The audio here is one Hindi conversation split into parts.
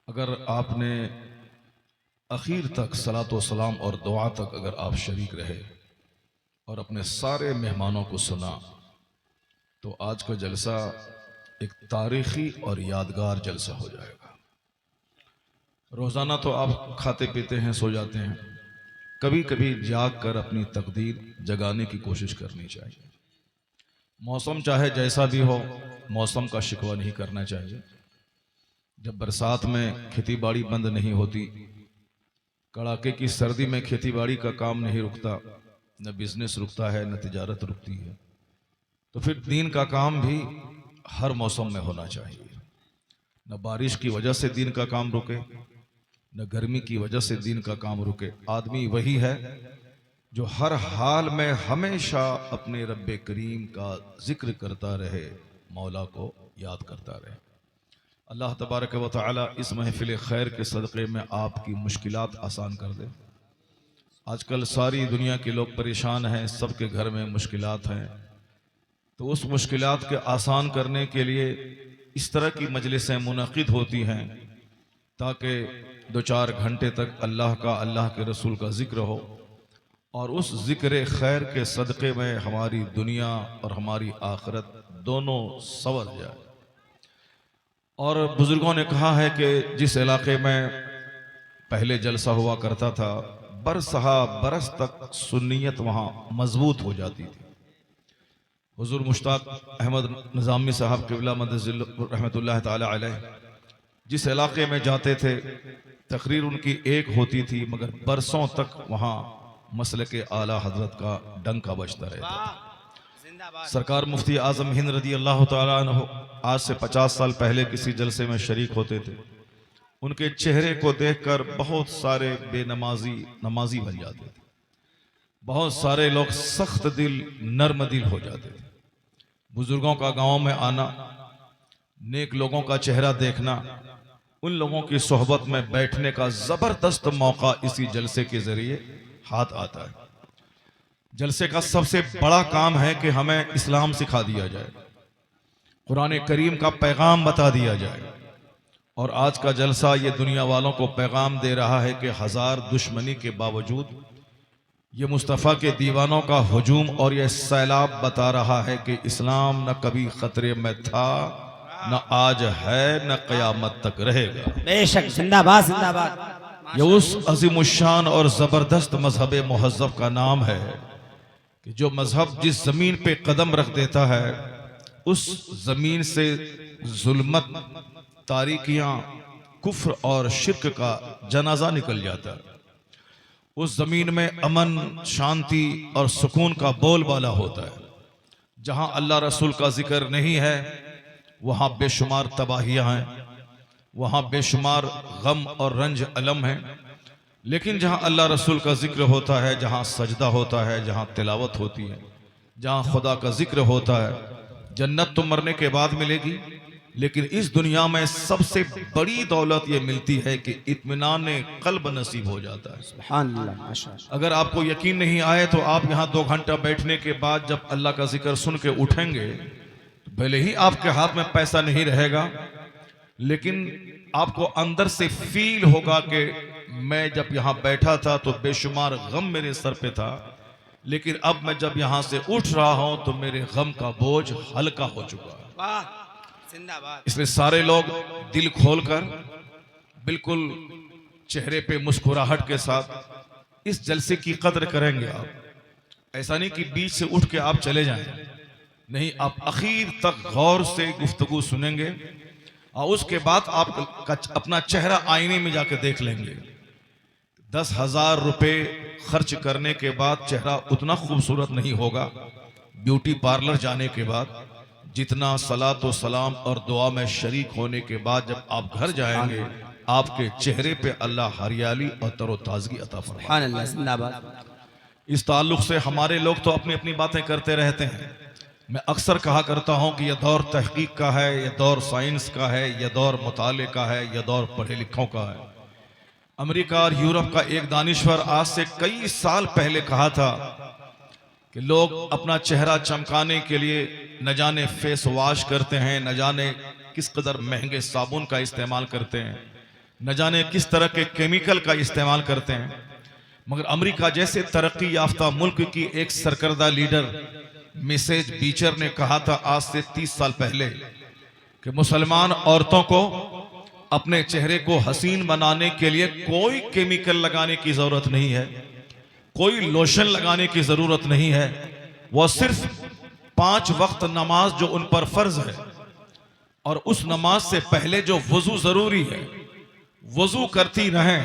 अगर आपने आखिर तक सलातो सलाम और दुआ तक अगर आप शरीक रहे और अपने सारे मेहमानों को सुना तो आज का जलसा एक तारीखी और यादगार जलसा हो जाएगा। रोज़ाना तो आप खाते पीते हैं, सो जाते हैं, कभी कभी जाग कर अपनी तकदीर जगाने की कोशिश करनी चाहिए। मौसम चाहे जैसा भी हो, मौसम का शिकवा नहीं करना चाहिए। जब बरसात में खेती बाड़ी बंद नहीं होती, कड़ाके की सर्दी में खेती बाड़ी का काम नहीं रुकता, न बिजनेस रुकता है, न तिजारत रुकती है, तो फिर दीन का काम भी हर मौसम में होना चाहिए। न बारिश की वजह से दीन का काम रुके, न गर्मी की वजह से दीन का काम रुके। आदमी वही है जो हर हाल में हमेशा अपने रब्बे करीम का जिक्र करता रहे, मौला को याद करता रहे। अल्लाह तबारक व तआला इस महफिल खैर के सदक़े में आपकी मुश्किलात आसान कर दे। आजकल सारी दुनिया के लोग परेशान हैं, सबके घर में मुश्किलात हैं, तो उस मुश्किलात के आसान करने के लिए इस तरह की मजलिसें मुनक़िद होती हैं ताकि 2-4 घंटे तक अल्लाह का, अल्लाह के रसूल का जिक्र हो और उस जिक्र खैर के सदक़े में हमारी दुनिया और हमारी आखिरत दोनों संवर जाए। और बुजुर्गों ने कहा है कि जिस इलाके में पहले जलसा हुआ करता था, बरसहा बरस तक सुन्नियत वहाँ मजबूत हो जाती थी। हुजूर मुश्ताक अहमद निज़ामी साहब क़िबला मदजिल रहमतुल्लाह ताला अलैह जिस इलाके में जाते थे, तकरीर उनकी एक होती थी, मगर बरसों तक वहाँ मसलके आला हजरत का डंका बजता रहता। सरकार मुफ्ती आजम हिंद रदी अल्लाह ताला अन्हु आज से 50 साल पहले किसी जलसे में शरीक होते थे। उनके चेहरे को देखकर बहुत सारे बेनमाजी नमाजी बन जाते थे, बहुत सारे लोग सख्त दिल नर्म दिल हो जाते थे। बुजुर्गों का गांव में आना, नेक लोगों का चेहरा देखना, उन लोगों की सोहबत में बैठने का जबरदस्त मौका इसी जलसे के जरिए हाथ आता है। जलसे का सबसे बड़ा काम है कि हमें इस्लाम सिखा दिया जाए, कुरान करीम का पैगाम बता दिया जाए। और आज का जलसा ये दुनिया वालों को पैगाम दे रहा है कि हजार दुश्मनी के बावजूद ये मुस्तफ़ा के दीवानों का हुजूम और ये सैलाब बता रहा है कि इस्लाम न कभी खतरे में था, न आज है, न क़यामत तक रहेगा। बेशक, जिंदाबाद जिंदाबाद। ये उस अज़ीमुश्शान और ज़बरदस्त मजहब मुहज़्ज़ब का नाम है कि जो मजहब जिस जमीन पे कदम रख देता है, उस जमीन से जुल्मत, तारीकियां, कुफ्र और शिर्क का जनाजा निकल जाता है। उस जमीन में अमन, शांति और सुकून का बोलबाला होता है। जहां अल्लाह रसूल का जिक्र नहीं है, वहां बेशुमार तबाहियां हैं, वहां बेशुमार गम और रंज अलम है। लेकिन जहां अल्लाह रसूल का जिक्र होता है, जहां सजदा होता है, जहां तिलावत होती है, जहां खुदा का जिक्र होता है, जन्नत तो मरने के बाद मिलेगी, लेकिन इस दुनिया में सबसे बड़ी दौलत ये मिलती है कि इत्मीनान क़ल्ब नसीब हो जाता है। सुभान अल्लाह, माशाअल्लाह। अगर आपको यकीन नहीं आए तो आप यहाँ 2 घंटा बैठने के बाद जब अल्लाह का जिक्र सुन के उठेंगे, तो भले ही आपके हाथ में पैसा नहीं रहेगा, लेकिन आपको अंदर से फील होगा कि मैं जब यहाँ बैठा था तो बेशुमार गम मेरे सर पे था, लेकिन अब मैं जब यहाँ से उठ रहा हूं तो मेरे गम का बोझ हल्का हो चुका है। वाह, जिंदाबाद। इसलिए सारे लोग दिल खोलकर, बिल्कुल चेहरे पे मुस्कुराहट के साथ इस जलसे की कद्र करेंगे। आप ऐसा नहीं कि बीच से उठ के आप चले जाएं, नहीं, आप आखिर तक गौर से गुफ्तगू सुनेंगे और उसके बाद आप अपना चेहरा आईने में जाकर देख लेंगे। 10,000 रुपए खर्च करने के बाद चेहरा उतना खूबसूरत नहीं होगा ब्यूटी पार्लर जाने के बाद, जितना सलात व सलाम और दुआ में शरीक होने के बाद जब आप घर जाएंगे, आपके चेहरे पे अल्लाह हरियाली और तरोताजगी अता फरमाए। सुभान अल्लाह, जिंदाबाद। इस ताल्लुक से हमारे लोग तो अपनी अपनी बातें करते रहते हैं। मैं अक्सर कहा करता हूं कि यह दौर तहकीक का है, यह दौर साइंस का है, यह दौर मुताले का है, यह दौर पढ़े लिखों का है। अमेरिका और यूरोप का एक दानिश्वर आज से कई साल पहले कहा था कि लोग अपना चेहरा चमकाने के लिए न जाने फेस वॉश करते हैं, न जाने किस कदर महंगे साबुन का इस्तेमाल करते हैं, न जाने किस तरह के केमिकल का इस्तेमाल करते हैं। मगर अमेरिका जैसे तरक्की याफ्ता मुल्क की एक सरकर्दा लीडर मिसेज बीचर ने कहा था आज से 30 साल पहले कि मुसलमान औरतों को अपने चेहरे को हसीन बनाने के लिए कोई केमिकल लगाने की जरूरत नहीं है, कोई लोशन लगाने की जरूरत नहीं है। वह सिर्फ 5 वक्त नमाज जो उन पर फर्ज है और उस नमाज से पहले जो वजू जरूरी है, वजू करती रहें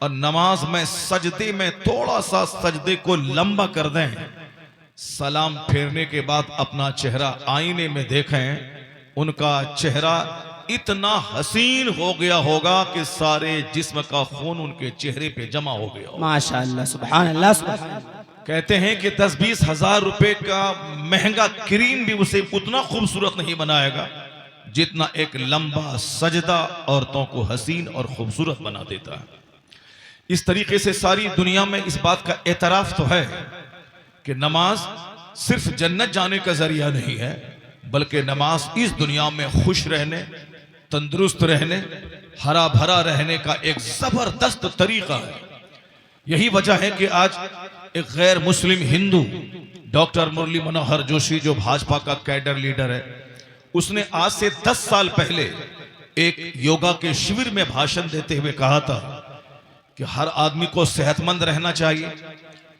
और नमाज में सजदे में थोड़ा सा सजदे को लंबा कर दें। सलाम फेरने के बाद अपना चेहरा आईने में देखें, उनका चेहरा इतना हसीन हो गया होगा कि सारे जिस्म का खून उनके चेहरे पे जमा हो गया होगा। माशाअल्लाह, सुभान अल्लाह, सुभान अल्लाह। कहते हैं कि 10-20 हजार रुपए का महंगा क्रीम भी उसे उतना खूबसूरत नहीं बनाएगा जितना एक लंबा सजदा औरतों को हसीन और खूबसूरत बना देता है। इस तरीके से सारी दुनिया में इस बात का एतराफ तो है कि नमाज सिर्फ जन्नत जाने का जरिया नहीं है, बल्कि नमाज इस दुनिया में खुश रहने, तंदुरुस्त रहने, हरा भरा रहने का एक जबरदस्त तरीका है। यही वजह है कि आज एक गैर मुस्लिम हिंदू डॉक्टर मुरली मनोहर जोशी जो भाजपा का कैडर लीडर है, उसने आज से 10 साल पहले एक योगा के शिविर में भाषण देते हुए कहा था कि हर आदमी को सेहतमंद रहना चाहिए।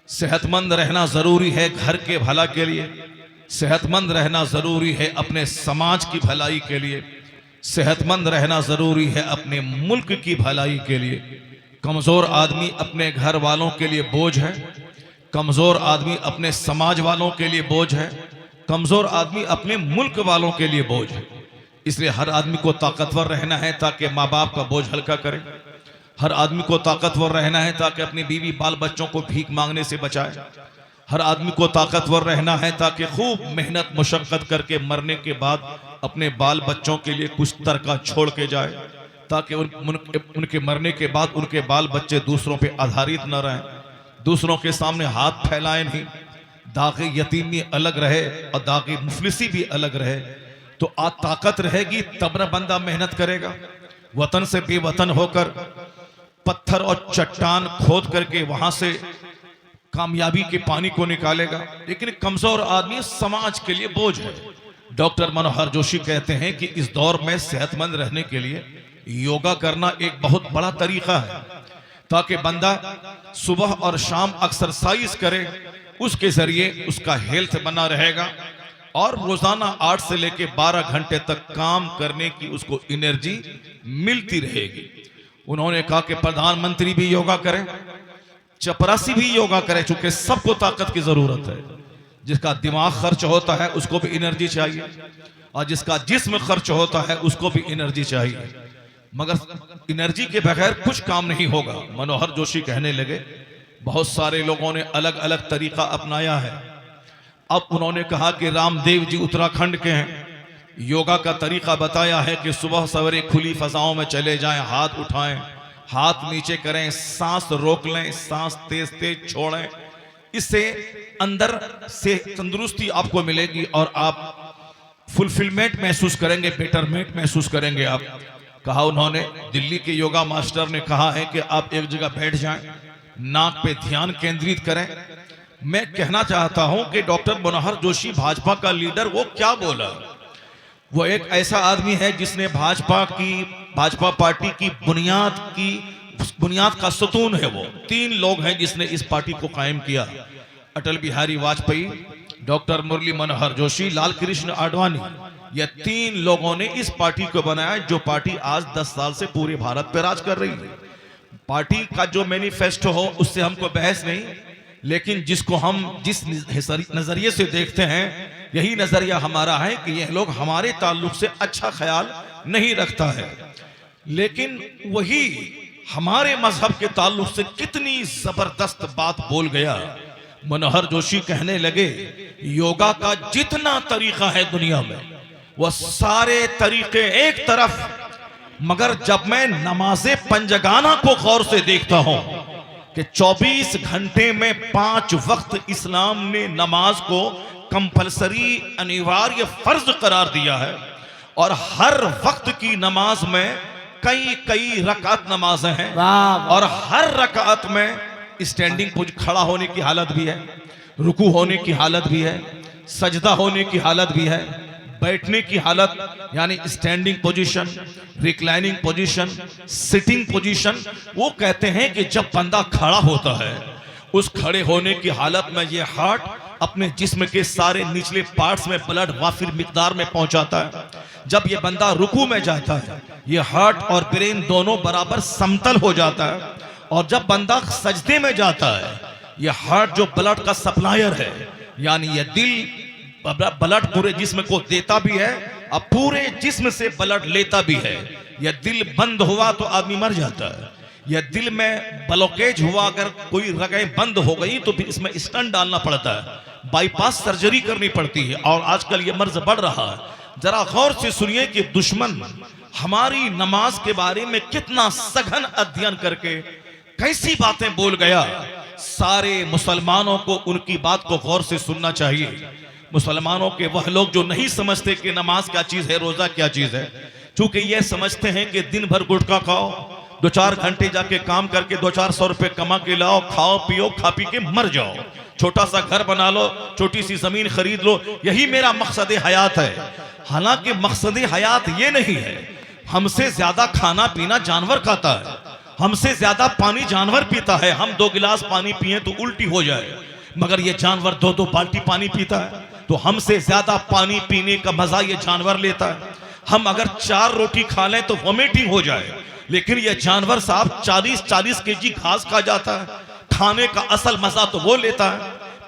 सेहतमंद रहना जरूरी है घर के भला के लिए, सेहतमंद रहना जरूरी है अपने समाज की भलाई के लिए, सेहतमंद रहना जरूरी है अपने मुल्क की भलाई के लिए। कमजोर आदमी अपने घर वालों के लिए बोझ है, कमजोर आदमी अपने समाज वालों के लिए बोझ है, कमजोर आदमी अपने मुल्क वालों के लिए बोझ है। इसलिए हर आदमी को ताकतवर रहना है ताकि माँ बाप का बोझ हल्का करे। हर आदमी को ताकतवर रहना है ताकि अपनी बीवी बाल बच्चों को भीख मांगने से बचाए। हर आदमी को ताकतवर रहना है ताकि खूब मेहनत मुशक्कत करके मरने के बाद अपने बाल बच्चों के लिए कुछ तरका छोड़ के जाए, ताकि उनके मरने के बाद उनके बाल बच्चे दूसरों पे आधारित न रहें, दूसरों के सामने हाथ फैलाएं नहीं। दागे यतीमी अलग रहे और दागे मुफलिसी भी अलग रहे। तो आज ताकत रहेगी तब न बंदा मेहनत करेगा। वतन से बेवतन होकर पत्थर और चट्टान खोद करके वहां से कामयाबी के पानी को निकालेगा, लेकिन कमजोर आदमी समाज के लिए बोझ है। डॉक्टर मनोहर जोशी कहते हैं कि इस दौर में सेहतमंद रहने के लिए योगा करना एक बहुत बड़ा तरीका है, ताकि बंदा सुबह और शाम एक्सरसाइज करे, उसके जरिए उसका हेल्थ बना रहेगा और रोजाना 8 से लेकर 12 घंटे तक काम करने की उसको एनर्जी मिलती रहेगी। उन्होंने कहा कि प्रधानमंत्री भी योगा करें, चपरासी भी योगा करे, चूंकि सबको ताकत की जरूरत है। जिसका दिमाग खर्च होता है उसको भी एनर्जी चाहिए और जिसका जिस्म खर्च होता है उसको भी एनर्जी चाहिए, मगर एनर्जी के बगैर कुछ काम नहीं होगा। मनोहर जोशी कहने लगे बहुत सारे लोगों ने अलग अलग तरीका अपनाया है। अब उन्होंने कहा कि रामदेव जी उत्तराखंड के हैं, योगा का तरीका बताया है कि सुबह सवेरे खुली फजाओं में चले जाएं, हाथ उठाएं, हाथ नीचे करें, सांस रोक लें, सांस तेज तेज छोड़ें। इससे अंदर से तंदुरुस्ती आपको मिलेगी और आप फुलफिलमेंट महसूस करेंगे, बेटरमेंट महसूस करेंगे आप। कहा उन्होंने, दिल्ली के योगा मास्टर ने कहा है कि आप एक जगह बैठ जाएं, नाक पे ध्यान केंद्रित करें। मैं कहना चाहता हूं कि डॉक्टर मनोहर जोशी भाजपा का लीडर, वो क्या बोला? वो एक ऐसा आदमी है जिसने भाजपा पार्टी की बुनियाद का सतून है। वो 3 लोग हैं जिसने इस पार्टी को कायम किया, अटल बिहारी वाजपेयी, डॉक्टर मुरली मनोहर जोशी, लाल कृष्ण आडवाणी। ये 3 लोगों ने इस पार्टी को बनाया, जो पार्टी आज 10 साल से पूरे भारत पर राज कर रही है। पार्टी का जो मैनिफेस्टो हो उससे हमको बहस नहीं, लेकिन जिसको हम जिस नजरिए से देखते हैं यही नजरिया हमारा है कि यह लोग हमारे ताल्लुक से अच्छा ख्याल नहीं रखता है, लेकिन वही हमारे मजहब के ताल्लुक से कितनी जबरदस्त बात बोल गया। मनोहर जोशी कहने लगे योगा का जितना तरीका है दुनिया में वह सारे तरीके एक तरफ, मगर जब मैं नमाज़े पंजगाना को गौर से देखता हूं कि 24 घंटे में 5 वक्त इस्लाम ने नमाज को कंपलसरी अनिवार्य फर्ज करार दिया है और हर वक्त की नमाज में कई कई रकात नमाजें हैं वाह और हर रकात में स्टैंडिंग खड़ा होने की हालत भी है, रुकू होने की हालत भी है, सजदा होने की हालत भी है, बैठने की हालत यानी standing position, reclining position, sitting position. वो कहते हैं कि जब बंदा खड़ा होता है उस खड़े होने की हालत में ये हार्ट अपने जिस्म के सारे निचले पार्ट्स में ब्लड वाफिर मिकदार में पहुंचाता है। जब ये बंदा रुकू में जाता है ये हार्ट और ब्रेन दोनों बराबर समतल हो जाता है। और जब बंदा सजदे में जाता है ये हार्ट जो ब्लड का सप्लायर है यानी ये दिल ब्लड पूरे जिस्म को देता भी है और पूरे जिस्म से ब्लड लेता भी है। यह दिल बंद हुआ तो आदमी मर जाता है। यह दिल में ब्लॉकेज हुआ, अगर कोई रगें बंद हो गई तो फिर इसमें स्टंट डालना पड़ता है, बाईपास सर्जरी करनी पड़ती है। और आजकल यह मर्ज बढ़ रहा है। जरा गौर से सुनिए कि दुश्मन हमारी नमाज के बारे में कितना सघन अध्ययन करके कैसी बातें बोल गया। सारे मुसलमानों को उनकी बात को गौर से सुनना चाहिए। मुसलमानों के वह लोग जो नहीं समझते कि नमाज क्या चीज है, रोजा क्या चीज है, क्योंकि ये समझते हैं कि दिन भर गुटखा खाओ, 2-4 घंटे जाके काम करके 200-400 रुपए कमा के लाओ, खाओ पियो, खा पी के मर जाओ, छोटा सा घर बना लो, छोटी सी जमीन खरीद लो, यही मेरा मकसद हयात है। हालांकि मकसद हयात ये नहीं है। हमसे ज्यादा खाना पीना जानवर खाता है, हमसे ज्यादा पानी जानवर पीता है। हम 2 गिलास पानी पिए तो उल्टी हो जाए, मगर ये जानवर 2-2 बाल्टी पानी पीता है। तो हमसे ज्यादा पानी पीने का मजा ये जानवर लेता है। हम अगर 4 रोटी खा लें तो वॉमिटिंग हो जाए, लेकिन ये जानवर साहब 40-40 केजी घास खा जाता है। खाने का असल मजा तो वो लेता है,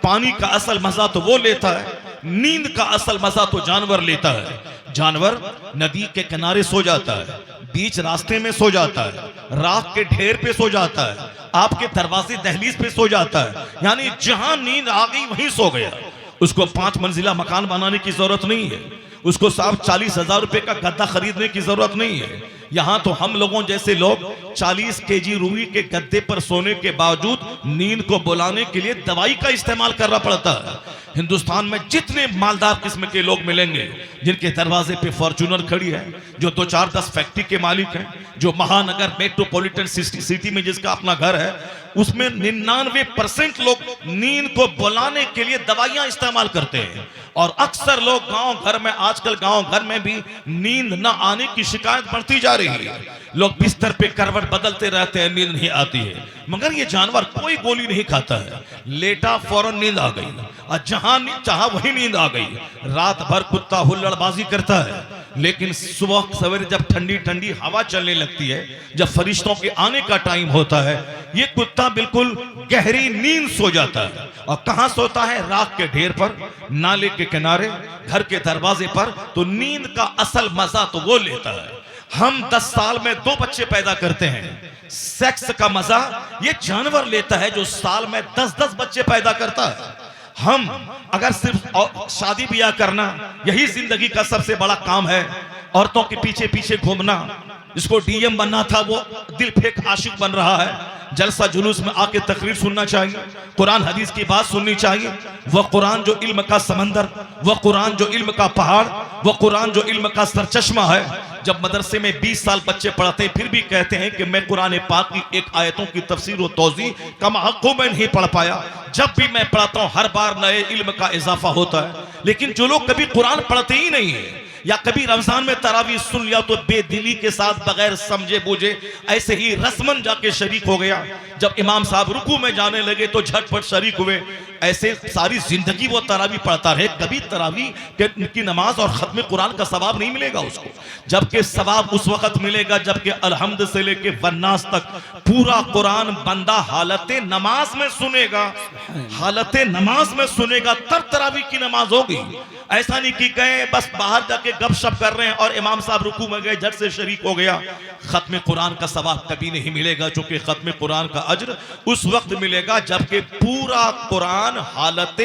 पानी का असल मजा तो वो लेता है, नींद का असल मजा तो जानवर लेता है। जानवर नदी के किनारे सो जाता है, बीच रास्ते में सो जाता है, राख के ढेर पे सो जाता है, आपके दरवाजे दहलीज पे सो जाता है, यानी जहां नींद आ गई वहीं सो गया। उसको 5 मंजिला मकान बनाने की जरूरत नहीं है, उसको साहब 40,000 रुपए का गद्दा खरीदने की जरूरत नहीं है। यहां तो हम लोगों जैसे लोग 40 केजी रूई के गद्दे पर सोने के बावजूद नींद को बुलाने के लिए दवाई का इस्तेमाल करना पड़ता है। हिंदुस्तान में जितने मालदार किस्म के लोग मिलेंगे जिनके दरवाजे पे फॉर्च्यूनर खड़ी है, जो 2-4-10 फैक्ट्री के मालिक हैं, जो महानगर मेट्रोपॉलिटन सिटी में जिसका अपना घर है, उसमें 99% लोग नींद को बुलाने के लिए दवाइयां इस्तेमाल करते हैं। और अक्सर लोग गांव घर में, आजकल गांव घर में भी नींद न आने की शिकायत बढ़ती जा रही है। लोग बिस्तर पे करवट बदलते रहते हैं, नींद नहीं आती है। मगर ये जानवर कोई गोली नहीं खाता है, लेटा फौरन नींद आ गई, और जहां चाहा वही नींद आ गई। रात भर कुत्ता हुल्लड़बाजी करता है, लेकिन सुबह सवेरे जब ठंडी ठंडी हवा चलने लगती है, जब फरिश्तों के आने का टाइम होता है, ये कुत्ता बिल्कुल गहरी नींद सो जाता है। और कहां सोता है? राख के ढेर पर, नाले के किनारे, घर के दरवाजे पर। तो नींद का असल मजा तो वो लेता है। हम 10 साल में 2 बच्चे पैदा करते हैं, सेक्स का मजा ये जानवर लेता है जो साल में 10-10 बच्चे पैदा करता है। हम अगर सिर्फ शादी ब्याह करना यही जिंदगी का सबसे बड़ा काम है, औरतों के पीछे पीछे घूमना, जिसको डीएम बनना था वो दिल फेंक आशिक बन रहा है। जलसा जुलूस में आके तकरीर सुनना चाहिए, कुरान हदीस की बात सुननी चाहिए। वह कुरान जो इल्म का समंदर, वह कुरान जो इल्म का पहाड़, वह कुरान जो इल्म का सरचश्मा है। जब मदरसे में 20 साल बच्चे पढ़ते हैं फिर भी कहते हैं कि मैं कुरान पाक की एक आयतों की तफसीर और तौज़ी कम हक़ों में नहीं पढ़ पाया। जब भी मैं पढ़ता हूं हर बार नए इल्म का इजाफा होता है। लेकिन जो लोग कभी कुरान पढ़ते ही नहीं है या कभी रमजान में तरावी सुन लिया तो बेदिली के साथ बगैर समझे बूझे ऐसे ही रस्मन जाके शरीक हो गया। जब इमाम साहब रुकू में जाने लगे तो झटपट शरीक हुए। ऐसे सारी जिंदगी वो तरावी पढ़ता रहे, कभी तरावी की नमाज और खत्म कुरान का सवाब नहीं मिलेगा उसको। जबकि सवाब उस वक्त मिलेगा जबकि अलहम्द से लेके वन्नास तक पूरा कुरान बंदा हालत नमाज में सुनेगा, हालत नमाज में सुनेगा, तब तरावी की नमाज होगी। ऐसा नहीं कि गए बस बाहर जाके गपशप कर रहे हैं और इमाम साहब रुकू में गए झट से शरीक हो गया। खत्म कुरान का सवाब कभी नहीं मिलेगा, क्योंकि खत्म कुरान का अज्र उस वक्त मिलेगा जबकि पूरा कुरान हालत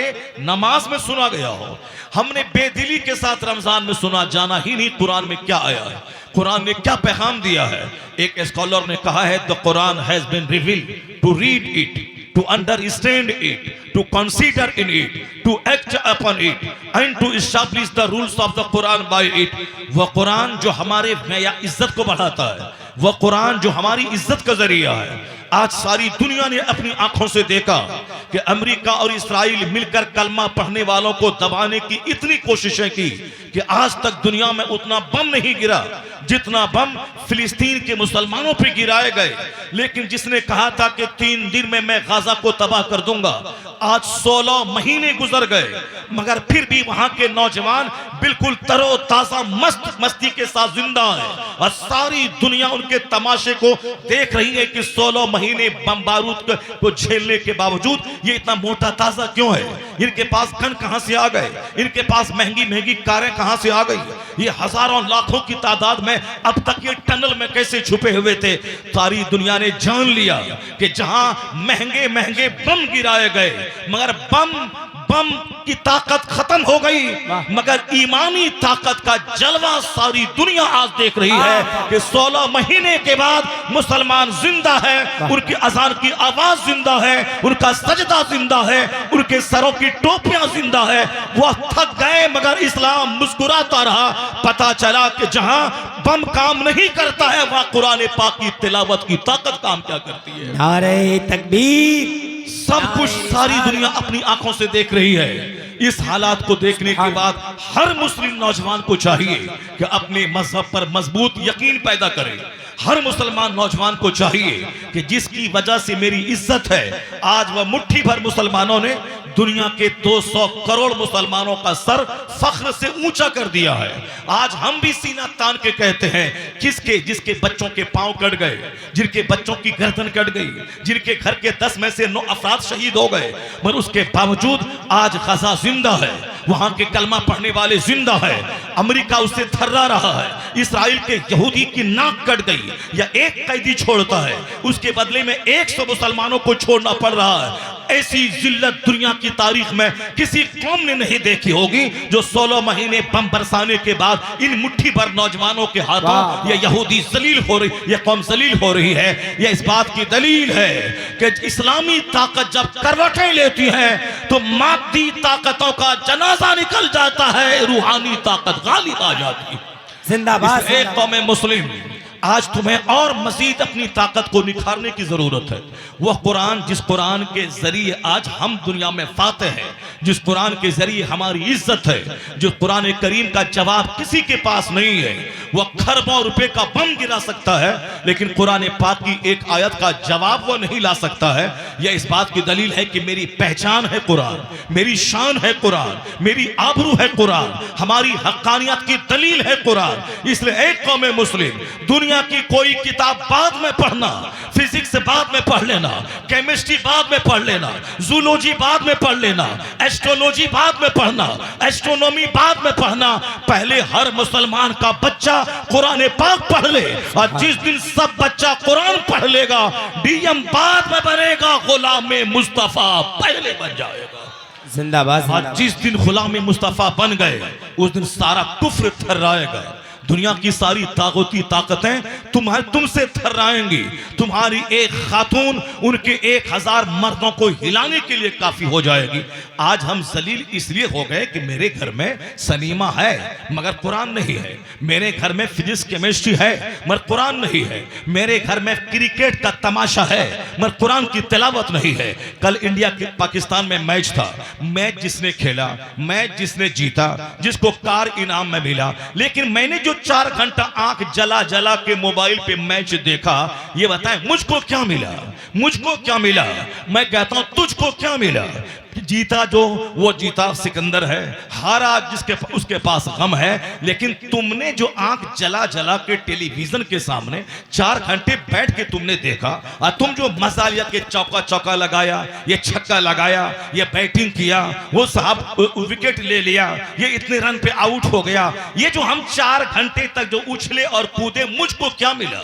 नमाज में सुना गया हो। हमने बेदिली के साथ रमजान में सुना, जाना ही नहीं कुरान में क्या आया है, कुरान ने क्या पैगाम दिया है। एक स्कॉलर ने कहा है the Quran has been revealed to read it, to understand it, to consider in it, to act upon it, and to establish the rules of the Quran by it. वह कुरान जो हमारे इज्जत को बढ़ाता है, वह कुरान जो हमारी इज्जत का जरिया है। आज सारी दुनिया ने अपनी आंखों से देखा कि अमेरिका और इस्राइल मिलकर कलमा पढ़ने वालों को दबाने की इतनी कोशिशें की कि आज तक दुनिया में उतना बम नहीं गिरा जितना बम फिलिस्तीन के मुसलमानों पर गिराए गए। लेकिन जिसने कहा था कि 3 दिन में मैं गाजा को तबाह कर दूंगा, आज 16 महीने गुजर गए, मगर फिर भी वहां के नौजवान बिल्कुल तरोताजा मस्ती के साथ जिंदा है और सारी दुनिया उनके तमाशे को देख रही है कि 16 महीने बम बारूद को झेलने के बावजूद ये इतना मोटा ताजा क्यों है। इनके पास गन कहां से आ गए, इनके पास महंगी महंगी कारें कहां से आ गई, ये हजारों लाखों की तादाद में अब तक ये टनल में कैसे छुपे हुए थे। सारी दुनिया ने जान लिया कि जहां महंगे महंगे बम गिराए गए मगर बम की ताकत खत्म हो गई, मगर ईमानी ताकत का जलवा सारी दुनिया आज देख रही है कि 16 महीने के बाद मुसलमान जिंदा है, उनकी अजान की आवाज जिंदा है, उनका सजदा जिंदा है, उनके सरों की टोपियां जिंदा है। वह थक गए मगर इस्लाम मुस्कुराता रहा। पता चला कि जहां बम काम नहीं करता है वहां कुरान पाक की तिलावत की ताकत काम क्या करती है। नारे तकबीर। सब कुछ सारी दुनिया अपनी आंखों से देख रही है। इस हालात को देखने के बाद हर मुस्लिम नौजवान को चाहिए कि अपने मजहब पर मजबूत यकीन पैदा करे। हर मुसलमान नौजवान को चाहिए कि जिसकी वजह से मेरी इज्जत है, आज वह मुट्ठी भर मुसलमानों ने दुनिया के 200 करोड़ मुसलमानों का सर फख्र से ऊंचा कर दिया है। आज हम भी सीना तान के कहते हैं जिसके बच्चों के पांव कट गए, जिनके बच्चों की गर्दन कट गई, जिनके घर के 10 में से 9 अफराद शहीद हो गए, मगर उसके बावजूद आज गजा जिंदा है, वहां के कलमा पढ़ने वाले जिंदा है। अमेरिका उससे थर्रा रहा है, इस्राइल के यहूदी की नाक कट गई या एक कैदी छोड़ता है, उसके बदले में 100 मुसलमानों को छोड़ना पड़ रहा है। ऐसी जिल्लत दुनिया की तारीख में किसी कौम ने नहीं देखी होगी जो 16 महीने बम बरसाने के बाद इन मुट्ठी भर नौजवानों के हाथों ये यहूदी जलील हो रही, ये कौम जलील हो रही है। यह इस बात की दलील है कि इस्लामी ताकत जब करवटें लेती है तो मादी ताकतों का जनाजा निकल जाता है, रूहानी ताकत गालिब आ जाती है। जिंदाबाद। एक कौम मुस्लिम, आज तुम्हें और मजीद अपनी ताकत को निखारने की जरूरत है। वह कुरान जिस कुरान के जरिए आज हम दुनिया में फाते हैं, जिस कुरान के जरिए हमारी इज्जत है, जो कुरान करीम का जवाब किसी के पास नहीं है। वह खरबों रुपए का बम गिरा सकता है लेकिन कुरान पाक की एक आयत का जवाब वह नहीं ला सकता है। यह इस बात की दलील है कि मेरी पहचान है कुरान, मेरी शान है कुरान, मेरी आबरू है कुरान, हमारी हक्कानियत की दलील है कुरान। इसलिए एक कौम मुस्लिम दुनिया की कोई किताब बाद में पढ़ना, फिजिक्स बाद में पढ़ लेना, केमिस्ट्री बाद में पढ़ लेना, जूलॉजी बाद में पढ़ लेना, एस्ट्रोलॉजी बाद में पढ़ना, एस्ट्रोनॉमी बाद में पढ़ना, पहले हर मुसलमान का बच्चा कुरान पाक पढ़ ले। और जिस दिन सब बच्चा कुरान पढ़ लेगा, डीएम बाद में बनेगा, गुलाम मुस्तफा पहले बन जाएगा। जिंदाबाद। और जिस दिन गुलाम मुस्तफा बन गए उस दिन सारा कुफ्र थर्राएगा। दुनिया की सारी ताकती ताकतें तुमसे थर्राएंगी। तुम्हारी एक खातून उनके 1000 मर्दों को हिलाने के लिए काफी हो जाएगी। आज हम जलील इसलिए हो गए कि मेरे घर में सनीमा है मगर कुरान नहीं है, मेरे घर में फिजिक्स केमिस्ट्री है मगर कुरान नहीं है, मेरे घर में क्रिकेट का तमाशा है मगर कुरान की तिलावत नहीं है। कल इंडिया के पाकिस्तान में मैच था, मैच जिसने खेला, मैच जिसने जीता, जिसको कार इनाम में मिला, लेकिन मैंने जो 4 घंटा आंख जला जला के मोबाइल पे मैच देखा, ये बताएं मुझको क्या मिला, मुझको क्या मिला? मैं कहता हूं तुझको क्या मिला? जीता जो वो जीता सिकंदर है, हारा जिसके उसके पास गम है। लेकिन तुमने जो आंख जला जला के टेलीविजन के सामने 4 घंटे बैठ के तुमने देखा और तुम जो मजा लिया के चौका चौका लगाया, ये छक्का लगाया, ये बैटिंग किया, वो साहब विकेट ले लिया, ये इतने रन पे आउट हो गया, ये जो हम 4 घंटे तक जो उछले और कूदे, मुझको क्या मिला?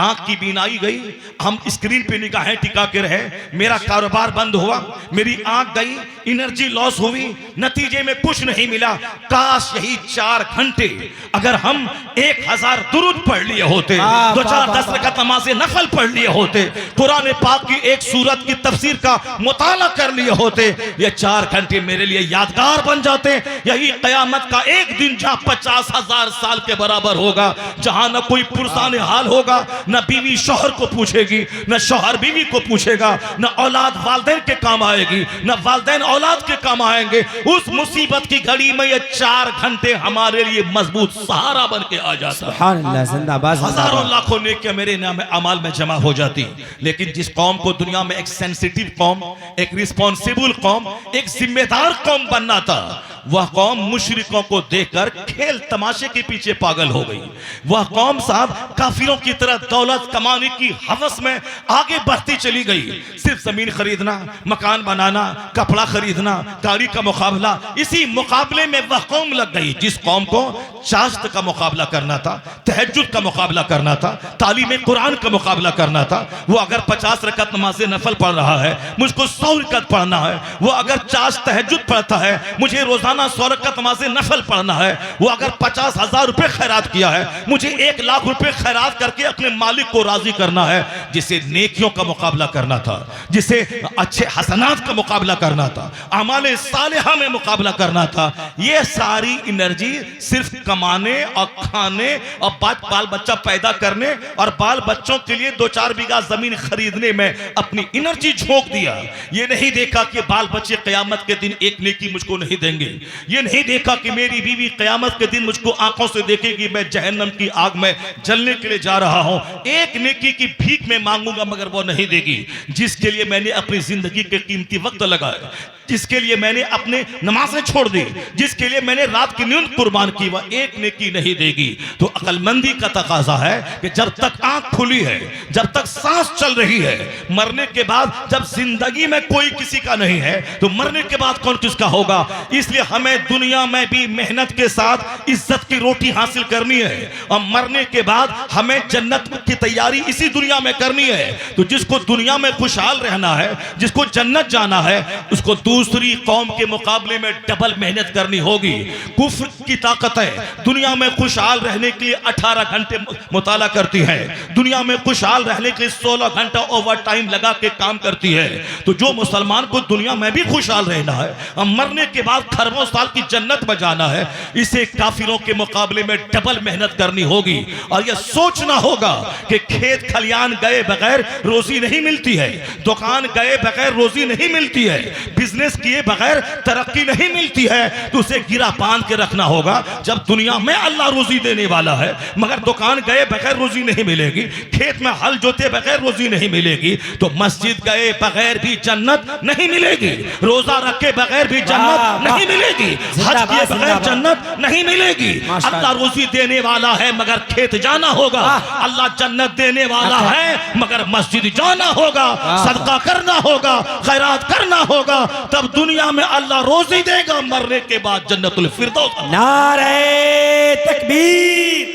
आंख की बीनाई गई, हम स्क्रीन पे निगाहें टिका के रहे, मेरा कारोबार बंद हुआ, मेरी आंख गई, एनर्जी लॉस हुई, नतीजे में कुछ नहीं मिला। काश यही 4 घंटे अगर हम 1000 दुरूद पढ़ लिए होते, 2-4 रकात नमाज नफल पढ़ लिए होते, कुरान पाक की एक सूरत की तफसीर का मुताला कर लिए होते, ये 4 घंटे मेरे लिए यादगार बन जाते। यही कयामत का एक दिन जहां 50,000 साल के बराबर होगा, जहां न कोई पुरसाने हाल होगा, न बीवी शौहर को पूछेगी, न शौहर बीवी को पूछेगा, न औलाद वालदैन के काम आएगी, न वालदैन औलाद के काम आएंगे। उस मुसीबत की घड़ी में ये 4 घंटे हमारे लिए मजबूत सहारा बन के आ जाता। सुभान अल्लाह, जिंदाबाद, हजारों लाखों नेकियां मेरे नाम अमाल में जमा हो जाती। लेकिन जिस कौम को दुनिया में एक सेंसिटिव कौम, एक रिस्पॉन्सिबल कौम, एक जिम्मेदार कौम बनना था, वह कौम मुशरिकों को देखकर खेल तमाशे के पीछे पागल हो गई। वह कौम साहब काफिरों की तरह दौलत कमाने की हवस में आगे बढ़ती चली गई। सिर्फ जमीन खरीदना, मकान बनाना, कपड़ा खरीदना, गाड़ी का मुकाबला, इसी मुकाबले में वह कौम लग गई जिस कौम को चाश्त का मुकाबला करना था, तहज्जुद का मुकाबला करना था, तालीम कुरान का मुकाबला करना था। वो अगर 50 रकात नमाज नफल पढ़ रहा है, मुझको 100 रकात पढ़ना है। वो अगर चाश्त तहज्जुद पढ़ता है, मुझे रोजाना 100 रकात नमाज नफल पढ़ना है। वो अगर 50,000 रुपए खैरात किया है, मुझे 1 लाख रुपए खैरात करके अपने मालिक को राजी करना है। जिसे नेकियों का मुकाबला करना था, जिसे अच्छे हसनात का मुकाबला करना था, अमाले सालिहा में मुकाबला करना था, ये सारी एनर्जी सिर्फ कमाने और खाने और बाल बच्चा पैदा करने और बाल बच्चों के लिए 2-4 बीघा जमीन खरीदने में अपनी एनर्जी झोंक दिया। ये नहीं देखा कि बाल बच्चे कयामत के दिन एक नेकी मुझको नहीं देंगे। ये नहीं देखा कि मेरी बीवी कयामत के दिन मुझको आंखों से देखेगी मैं जहन्नम की आग में जलने के लिए जा रहा हूं। एक नेकी की भीख में मांगूंगा मगर वो नहीं देगी। जिसके लिए मैंने अपनी जिंदगी के कीमती वक्त लगाया, जिसके लिए मैंने अपने नमाजें छोड़ दी, जिसके लिए मैंने रात की नींद कुर्बान की, वह एक नेकी नहीं देगी। तो अक्लमंदी का तकाजा है कि जब तक आंख खुली है, जब तक सांस चल रही है, मरने के बाद जब जिंदगी में कोई किसी का नहीं है तो मरने के बाद कौन किसका होगा। इसलिए हमें दुनिया में भी मेहनत के साथ इज्जत की रोटी हासिल करनी है और मरने के बाद हमें जन्नत की तैयारी इसी दुनिया में करनी है। तो जिसको दुनिया में खुशहाल रहना है, जिसको जन्नत जाना है, उसको दूसरी कौम के मुकाबले में डबल मेहनत करनी होगी। कुफ्र की ताकत है, दुनिया में खुशहाल रहने के लिए 18 घंटे मुताला करती है, दुनिया में खुशहाल रहने के लिए 16 घंटा ओवर टाइम लगा के काम करती है। तो जो मुसलमान को दुनिया में भी खुशहाल रहना है और मरने के बाद खरबों साल की जन्नत में जाना है, इसे काफिरों के मुकाबले में डबल मेहनत करनी होगी। और यह सोचना होगा कि खेत खलियान गए बगैर रोजी नहीं मिलती है, दुकान गए बगैर रोजी नहीं मिलती है, बिजनेस किए बगैर तरक्की नहीं मिलती है। तो उसे गिरा बांध के रखना होगा। जब दुनिया में अल्लाह रोजी देने वाला है मगर दुकान गए बगैर रोजी नहीं मिलेगी, खेत में हल जोते बगैर रोजी नहीं मिलेगी, तो मस्जिद गए बगैर भी जन्नत नहीं मिलेगी, रोजा रखे बगैर भी जन्नत नहीं मिलेगी, हज किए बगैर जन्नत नहीं मिलेगी। अल्लाह रोजी देने वाला है मगर खेत जाना होगा, अल्लाह जन्नत देने वाला है मगर मस्जिद जाना होगा, सदका करना होगा, खैरात करना होगा, तब दुनिया में अल्लाह रोजी देगा, मरने के बाद जन्नतुल फिरदौस। नारे तकबीर,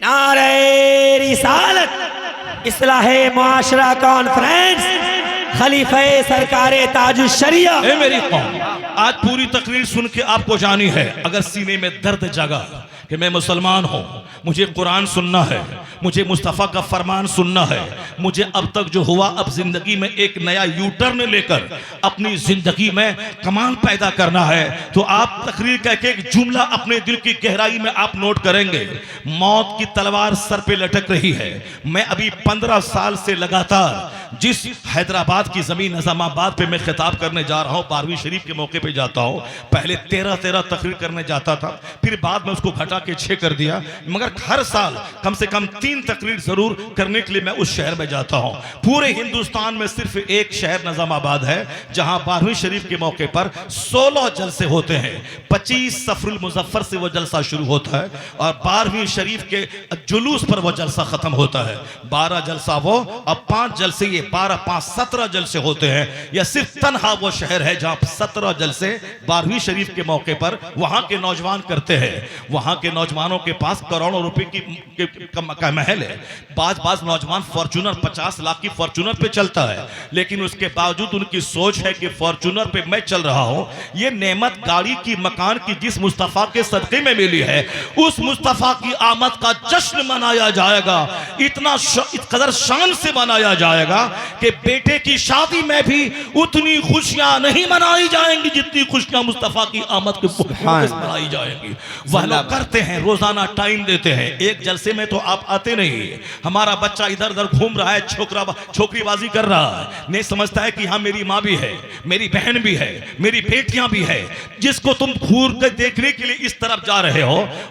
नारे रिसालत, इस्लाहे मुआशरा कॉन्फ्रेंस, खलीफे सरकारे ताजुश शरिया। ए मेरी कौम, आज पूरी तकरीर सुन के आपको जानी है, अगर सीने में दर्द जगा कि मैं मुसलमान हूं, मुझे कुरान सुनना है, मुझे मुस्तफ़ा का फरमान सुनना है, मुझे अब तक जो हुआ अब जिंदगी में एक नया यू टर्न लेकर अपनी जिंदगी में कमाल पैदा करना है, तो आप तकरीर का एक जुमला अपने दिल की गहराई में आप नोट करेंगे। मौत की तलवार सर पे लटक रही है। मैं अभी 15 साल से लगातार जिस हैदराबाद की जमीन निजामाबाद पे मैं खिताब करने जा रहा हूँ, 12वीं शरीफ के मौके पे जाता हूँ। पहले 13 तकरीर करने जाता था, फिर बाद में उसको घटा के 6 कर दिया, मगर हर साल कम से कम 3 तकरीर जरूर करने के लिए मैं उस शहर में जाता हूँ। पूरे हिंदुस्तान में सिर्फ एक शहर निजामाबाद है जहां 12वीं शरीफ के मौके पर 16 जलसे होते हैं। 25 सफरुल मुजफ्फर से वो जलसा शुरू होता है और 12वीं शरीफ के जुलूस पर वो जलसा खत्म होता है। 12 जलसा वो और 5 जलसे, ये 12 5 17 जलसे होते हैं। यह सिर्फ तन्हा वो शहर है जहां 17 जलसे 12वीं शरीफ के मौके पर वहां के नौजवान करते हैं। वहां के के नौजवानों के पास करोड़ों रुपए का महल है, बाज नौजवान फॉर्च्यूनर 50 लाख की फॉर्च्यूनर पे चलता है, लेकिन उसके बावजूद उनकी सोच है कि फॉर्च्यूनर पे मैं चल रहा हूं, ये नेमत गाड़ी की मकान की जिस मुस्तफा के सदके में मिली है, उस मुस्तफा की आमद का जश्न मनाया जाएगा, इतना इस कदर शान से मनाया जाएगा कि बेटे की शादी में भी उतनी खुशियां नहीं मनाई जाएंगी जितनी खुशियां मुस्तफा की आमद के मनाई जाएंगी। वह लोग करते हैं, रोजाना टाइम देते हैं, एक जलसे में तो आप आते नहीं, हमारा बच्चा इधर उधर घूम रहा है, छोकरीबाजी कर रहा है, नहीं समझता है कि हाँ मेरी माँ भी है, मेरी बहन भी है, मेरी बेटियां भी है, जिसको तुम घूर कर देखने के लिए इस तरफ जा रहे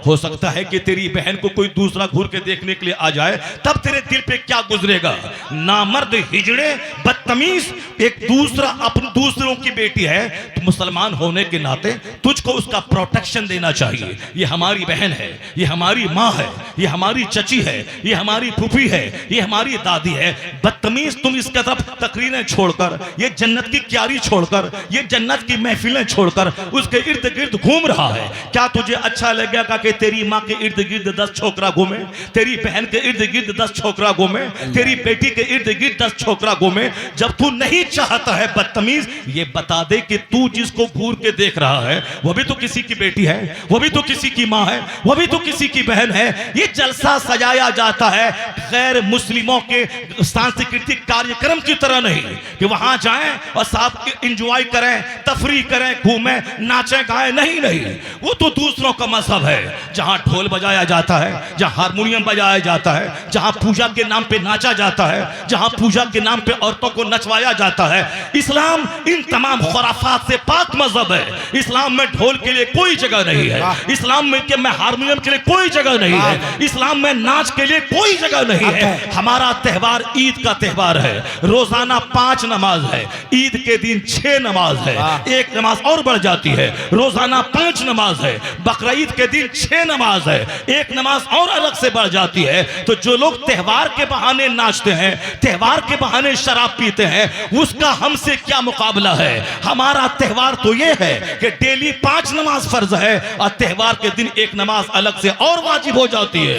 हो सकता है कि तेरी बहन को कोई दूसरा घूर के देखने के लिए आ जाए, तब तेरे दिल पे क्या गुजरेगा। नामर्द, हिजड़े, बदतमीज, एक दूसरा अपने दूसरों की बेटी है, तो मुसलमान होने के नाते तुझको उसका प्रोटेक्शन देना चाहिए। ये हमारी बहन है, ये हमारी माँ है, ये हमारी चची है, ये हमारी फूफी है, ये हमारी दादी है। बदतमीज तुम इसके तरफ तकरीरें छोड़कर, ये जन्नत की क्यारी छोड़कर, ये जन्नत की महफिलें छोड़कर उसके इर्द गिर्द घूम रहा है। क्या तुझे अच्छा लगेगा कि तेरी माँ के इर्द गिर्द 10 छोकरा घूमे, तेरी बहन के इर्द गिर्द 10 छोकरा घूमे, तेरी बेटी के इर्द गिर्द 10 छोकरा घूमे? जब तू नहीं चाहता है बदतमीज, ये बता दे कि तू जिसको घूर के देख रहा है वो भी तो किसी की बेटी है, वो भी तो किसी की माँ है, वो भी तो किसी की बहन है। ये जलसा सजाया जाता है गैर मुस्लिमों के सांस्कृतिक कार्यक्रम की तरह नहीं कि वहां जाएं और साथ एंजॉय करें, तफरी करें, घूमें, नाचें गाएं, नहीं नहीं, वो तो दूसरों का मजहब है जहां ढोल बजाया जाता है, जहां हारमोनियम बजाया जाता है, जहां पूजा के नाम पे नाचा जाता है, जहां पूजा के नाम पे औरतों को नचवाया जाता है। इस्लाम इन तमाम खुराफात से पाक मजहब है। इस्लाम में ढोल के लिए कोई जगह नहीं है, इस्लाम में हारमोनियम के लिए कोई जगह नहीं है, इस्लाम में नाच के लिए कोई जगह नहीं है। हमारा त्यौहार ईद का त्यौहार है, रोजाना 5 नमाज है, ईद के दिन 6 नमाज है, एक नमाज और बढ़ जाती है, रोजाना 5 नमाज है, बकरीद के दिन 6 नमाज है, एक नमाज और अलग से बढ़ जाती है। तो जो लोग त्यौहार के बहाने नाचते हैं, त्यौहार के बहाने शराब पीते हैं, उसका हमसे क्या मुकाबला है। हमारा त्यौहार तो ये है कि डेली 5 नमाज फर्ज है और त्यौहार के दिन एक नमाज अलग से और वाजिब हो जाती है,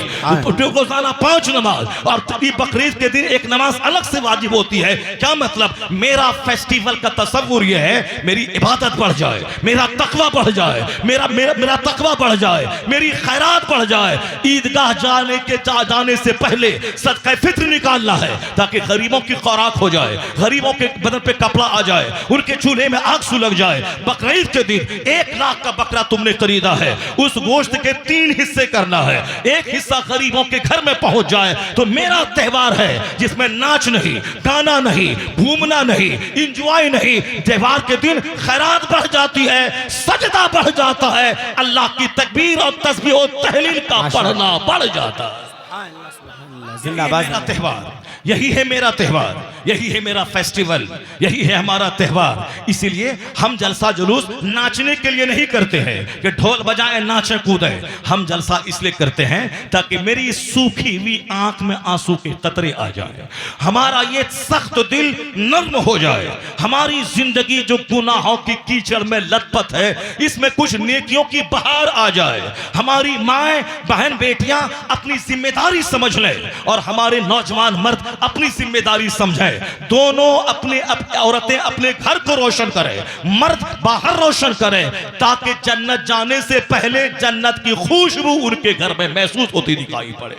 रोजाना 5 नमाज, और बकरीद के दिन एक नमाज अलग से वाजिब होती है। क्या मतलब? मेरा फेस्टिवल का तस्वुर यह है मेरी इबादत बढ़ जाए, मेरा तकवा बढ़ जाए, मेरा तकवा बढ़ जाए, मेरी खैरात बढ़ जाए। ईदगाह जाने से पहले सदका फित्र निकालना है ताकि गरीबों की खुराक हो जाए, गरीबों के बदन पे कपड़ा आ जाए, उनके चूल्हे में आग सुलग जाए। बकरीद के दिन 1 लाख का बकरा तुमने खरीदा है, उस गोश्त के 3 हिस्से करना है, एक हिस्सा गरीबों के घर में पहुंच जाए। तो मेरा त्यौहार है जिसमें नाच नहीं, गाना नहीं, घूमना नहीं, इंजॉय नहीं। त्यौहार के दिन खैरात बढ़ जाती है, सजदा बढ़ जाता है, अल्लाह की तकबीर और तस्बीह और तहलील का पढ़ना बढ़ जाता है। मेरा त्यौहार, यही है मेरा त्यौहार, यही है मेरा फेस्टिवल, यही है हमारा त्यौहार। इसीलिए हम जलसा जुलूस नाचने के लिए नहीं करते हैं कि ढोल बजाएं, नाचें, कूदें। हम जलसा इसलिए करते हैं ताकि मेरी सूखी हुई आंख में आंसू के कतरे आ जाए, हमारा ये सख्त दिल नर्म हो जाए, हमारी जिंदगी जो गुनाहों की कीचड़ में लथपथ है इसमें कुछ नेकियों की बहार आ जाए, हमारी माएं, बहन, बेटियां अपनी जिम्मेदारी समझ लें और हमारे नौजवान मर्द अपनी जिम्मेदारी समझें। दोनों अपने औरतें अपने घर को रोशन करें, मर्द बाहर रोशन करें, ताकि जन्नत जाने से पहले जन्नत की खुशबू उनके घर में महसूस होती दिखाई पड़े।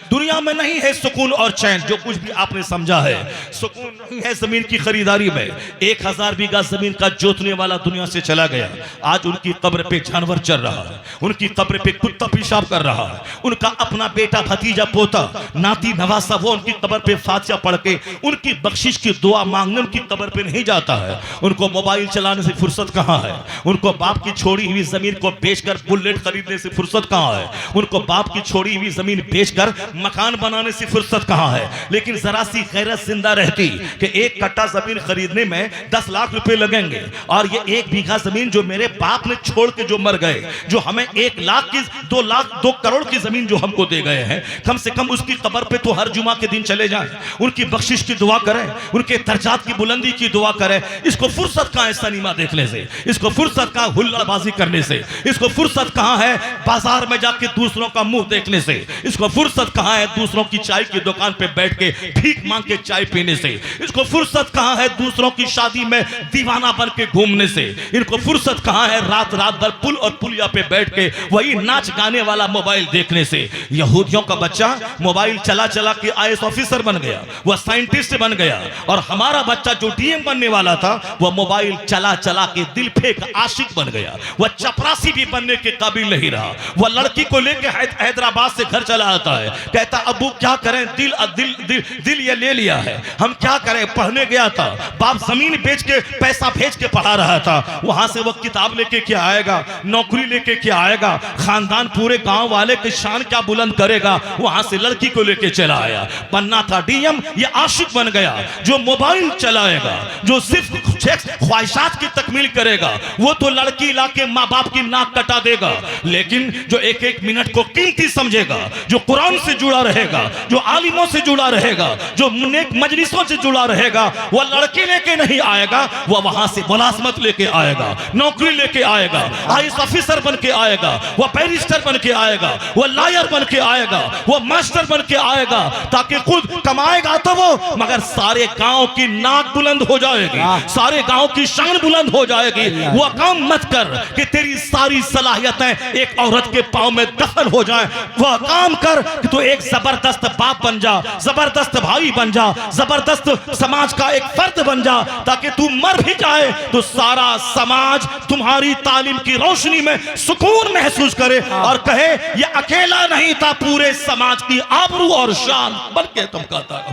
दुनिया में नहीं है सुकून और चैन, जो कुछ भी आपने समझा है सुकून नहीं है जमीन की खरीदारी में। 1000 बीघा जमीन का जोतने वाला दुनिया से चला गया, आज उनकी कब्र पे जानवर चल रहा है, उनकी कब्र पे कुत्ता पेशाब कर रहा है, उनका अपना बेटा, भतीजा, पोता, नाती, नवासा वो उनकी कब्र पे फातिहा पढ़ के उनकी बख्शिश की दुआ मांगने उनकी कब्र पे नहीं जाता है। उनको मोबाइल चलाने से फुर्सत कहाँ है, उनको बाप की छोड़ी हुई जमीन को बेचकर बुलेट खरीदने से फुर्सत कहाँ है, उनको बाप की छोड़ी हुई जमीन बेचकर मकान बनाने से फुर्सत कहाँ है। लेकिन जरा सी गैरत जिंदा रहती कि 1 कट्टा जमीन खरीदने में 10 लाख रुपए लगेंगे और ये 1 बीघा जमीन जो मेरे बाप ने छोड़ के जो मर गए, जो हमें 1 लाख की 2 करोड़ की जमीन जो हमको दे गए हैं, कम से कम उसकी कब्र पे तो हर जुमा के दिन चले जाएं, उनकी बख्शिश की दुआ करें, उनके दर्जात की बुलंदी की दुआ करें। इसको फुर्सत कहाँ है सिनेमा देखने से, इसको फुर्सत कहाँ हुल्लड़बाजी करने से, इसको फुर्सत कहाँ है बाजार में जाके दूसरों का मुंह देखने से, इसको फुर्सत कहाँ है दूसरों की चाय की दुकान पे बैठ के भीख मांग के चाय पीने से, इसको फुर्सत कहाँ है दूसरों की शादी में दीवाना बन के घूमने से, इनको फुर्सत कहाँ है रात रात भर पुल और पुलिया पे बैठ के वही नाच गाने वाला मोबाइल देखने से। यहूदियों का बच्चा मोबाइल चला चला के आईएएस ऑफिसर बन गया, वह साइंटिस्ट बन गया, और हमारा बच्चा जो डीएम बनने वाला था वह मोबाइल चला चला के दिल फेंक आशिक बन गया। वह चपरासी भी बनने के काबिल नहीं रहा। वह लड़की को लेके हैदराबाद से घर चला आता है, कहता अब्बू क्या करें, दिल दिल दिल दिल ये ले लिया है, हम क्या करें। पढ़ने गया था, बाप जमीन बेच के पैसा भेज के पढ़ा रहा था, वहां से वो किताब लेके क्या आएगा, नौकरी लेके क्या आएगा, खानदान पूरे गांव वाले की शान क्या बुलंद करेगा। वहां से लड़की को लेके चला आया, बनना था डीएम, ये आशिक बन गया। जो मोबाइल चलाएगा, जो सिर्फ ख्वाहिशात की तकमील करेगा, वो तो लड़की लाके माँ बाप की नाक कटा देगा। लेकिन जो एक एक मिनट को कीमती समझेगा, जो कुरान से जुड़ा रहेगा, जो आलिमों से जुड़ा रहेगा, जो नेक मजलिसों से जुड़ा रहेगा, वह लड़की लेके नहीं आएगा, वह वहां से मुलाजमत लेके आएगा, नौकरी लेके आएगा, आईएएस ऑफिसर बन के आएगा, वह बैरिस्टर बन के आएगा, वह लॉयर बन के आएगा, वह मास्टर बन के आएगा, ताकि खुद कमाएगा तो वो, मगर सारे गांव की नाक बुलंद हो जाएगी, सारे गांव की शान बुलंद हो जाएगी। वह काम मत कर कि तेरी सारी सलाहियतें एक औरत के पांव में दखल हो जाए। वह काम कर कि तू एक जबरदस्त बाप बन जा, जबरदस्त भाई बन जा, जबरदस्त समाज का एक फर्द बन जा, ताकि तू मर भी जाए तो सारा समाज तुम्हारी तालीम की रोशनी में सुकून महसूस करे और कहे ये अकेला नहीं था, पूरे समाज की आबरू और शान बन के चमकाता,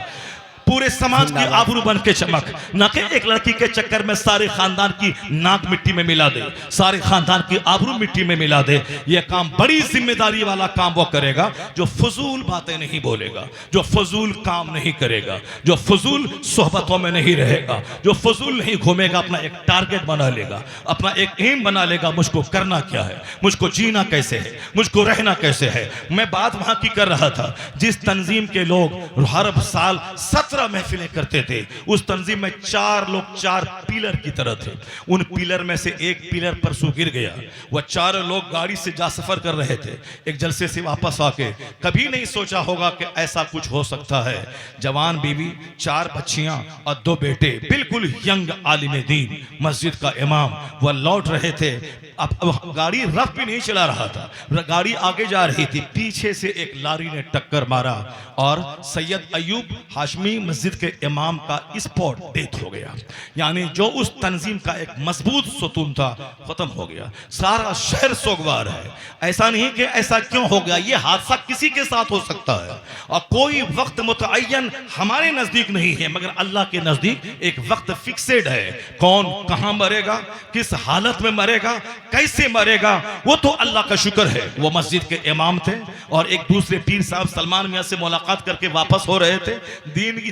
पूरे समाज की आबरू बन के चमक, न कि एक लड़की के चक्कर में सारे खानदान की नाक मिट्टी में मिला दे, सारे खानदान की आबरू मिट्टी में मिला दे। यह काम बड़ी जिम्मेदारी वाला काम वो करेगा जो फजूल बातें नहीं बोलेगा, जो फजूल काम नहीं करेगा, जो फजूल सोहबतों में नहीं रहेगा, जो फजूल नहीं घूमेगा, अपना एक टारगेट बना लेगा, अपना एक एम बना लेगा, मुझको करना क्या है, मुझको जीना कैसे है, मुझको रहना कैसे है। मैं बात वहां की कर रहा था, जिस तंजीम के लोग हर साल 17 महफिलें करते थे, उस तंजीम में 4 लोग 4 पिलर की तरह थे। उन पिलर में से एक पिलर परसों गिर गया। वह 4 लोग गाड़ी से जा सफर कर रहे थे, एक जलसे से वापस आके कभी नहीं सोचा होगा कि ऐसा कुछ हो सकता है। जवान बीवी, 4 बच्चियां और 2 बेटे, बिल्कुल यंग आलिम दीन, मस्जिद का इमाम, वह लौट रहे थे। अब गाड़ी रफ भी नहीं चला रहा था, गाड़ी आगे जा रही थी, पीछे से एक लारी ने टक्कर मारा और सैयद अयूब हाशमी मस्जिद के इमाम का स्पॉट डेथ हो गया। यानी जो उस तंजीम का एक मजबूत सुतून था, खत्म हो गया। सारा शहर सोगवार है। ऐसा नहीं कि ऐसा क्यों हो गया, ये हादसा किसी के साथ हो सकता है और कोई वक्त मुतअय्यन हमारे नजदीक नहीं है, मगर अल्लाह के नजदीक एक वक्त फिक्सेड है। कौन कहां मरेगा, किस हालत में मरेगा, कैसे मरेगा, वो तो अल्लाह का शुक्र है। वो मस्जिद के इमाम थे और एक दूसरे पीर साहब सलमान मियां से मुलाकात करके वापस हो रहे थे,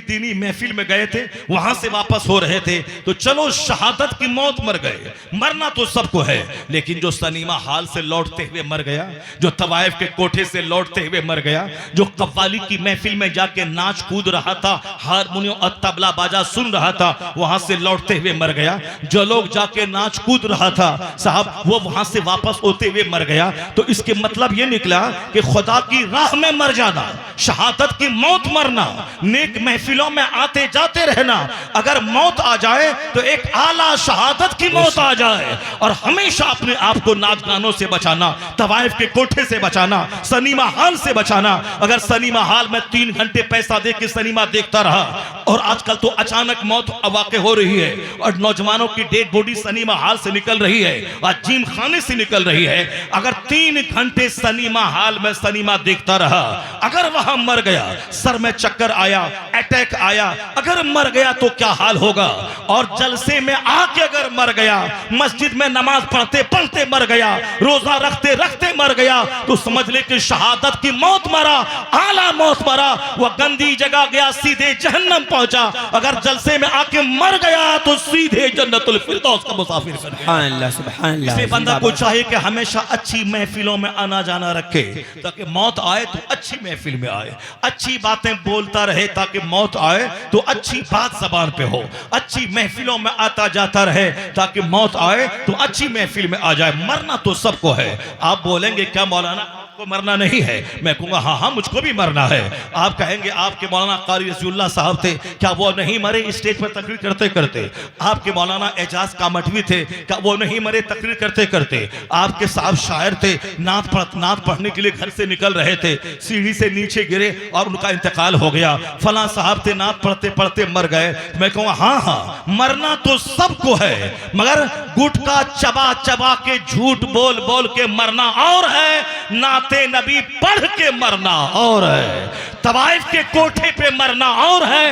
दीनी महफिल में गए थे, वहां से वापस हो रहे थे। तो चलो शहादत की मौत मर गए, मरना तो सबको है, लेकिन जो सनीमा हाल से लौटते हुए मर गया, जो तवाइफ के कोठे से लौटते हुए मर गया, जो कव्वाली की महफिल में जाके नाच कूद रहा था, हारमोनियम और तबला बाजा सुन रहा था, वहां से लौटते हुए मर गया। जो लोग जाके नाच कूद रहा था साहब, वो वहां से वापस होते हुए मर गया। तो इसके मतलब ये निकला कि खुदा की राह में मर जाना, शहादत की मौत मरना, नेक महफिलों में आते जाते रहना, अगर मौत आ जाए तो एक आला शहादत की मौत आ जाए। और हमेशा अपने आप को नाच गानों से बचाना, तवाइफ के कोठे से बचाना, सनीमा हाल से बचाना। अगर सनीमा हाल में 3 घंटे पैसा दे के सनीमा देखता रहा, और आजकल तो अचानक मौत वाक़ई हो रही है और नौजवानों की डेड बॉडी सनीमा हाल से निकल रही है और जिम खाने से निकल रही है। अगर 3 घंटे सनीमा हाल में सनीमा देखता रहा, अगर वहां मर गया, सर में चक्कर आया, अटैक आया, अगर मर गया तो क्या हाल होगा। और जलसे में आके अगर मर गया, मस्जिद में नमाज पढ़ते पढ़ते मर गया, रोजा रखते रखते मर गया, तो समझ ले कि शहादत की मौत मरा, आला मौत मरा। वह गंदी जगह गया, सीधे जहन्नम पहुंचा, अगर जलसे में आके मर गया तो सीधे जन्नतुल फिरदौस का मुसाफिर कर गया। सुभान अल्लाह, सुभान अल्लाह। इसलिए बंदा को चाहिए कि हमेशा अच्छी महफिलों में आना जाना रखे, ताकि मौत आए तो अच्छी महफिल में आए, अच्छी बातें बोलता रहे, ताकि मौत आए तो अच्छी बात जबान पे हो, अच्छी महफिलों में आता जाता रहे, ताकि मौत आए तो अच्छी महफिल में आ जाए। मरना तो सबको है। आप बोलेंगे क्या मौलाना को मरना नहीं है? मैं कहूँगा हाँ हाँ मुझको भी मरना है। आप कहेंगे आपके मौलाना कारी रसूलुल्लाह साहब थे, क्या वो नहीं मरे स्टेज पर तकरीर करते करते? आपके मौलाना एजाज कामठवी थे, क्या वो नहीं मरे तकरीर करते करते? आपके साहब शायर थे, नात पढ़ने के लिए घर से निकल रहे थे, सीढ़ी से नीचे गिरे और उनका इंतकाल हो गया। फलां साहब थे, नात पढ़ते पढ़ते मर गए। मैं कहूँगा हाँ हाँ मरना तो सबको है, मगर गुटखा चबा चबा के झूठ बोल बोल के मरना और है, नाते नबी पढ़ के मरना और है, तवाइफ के कोठे पे मरना और है,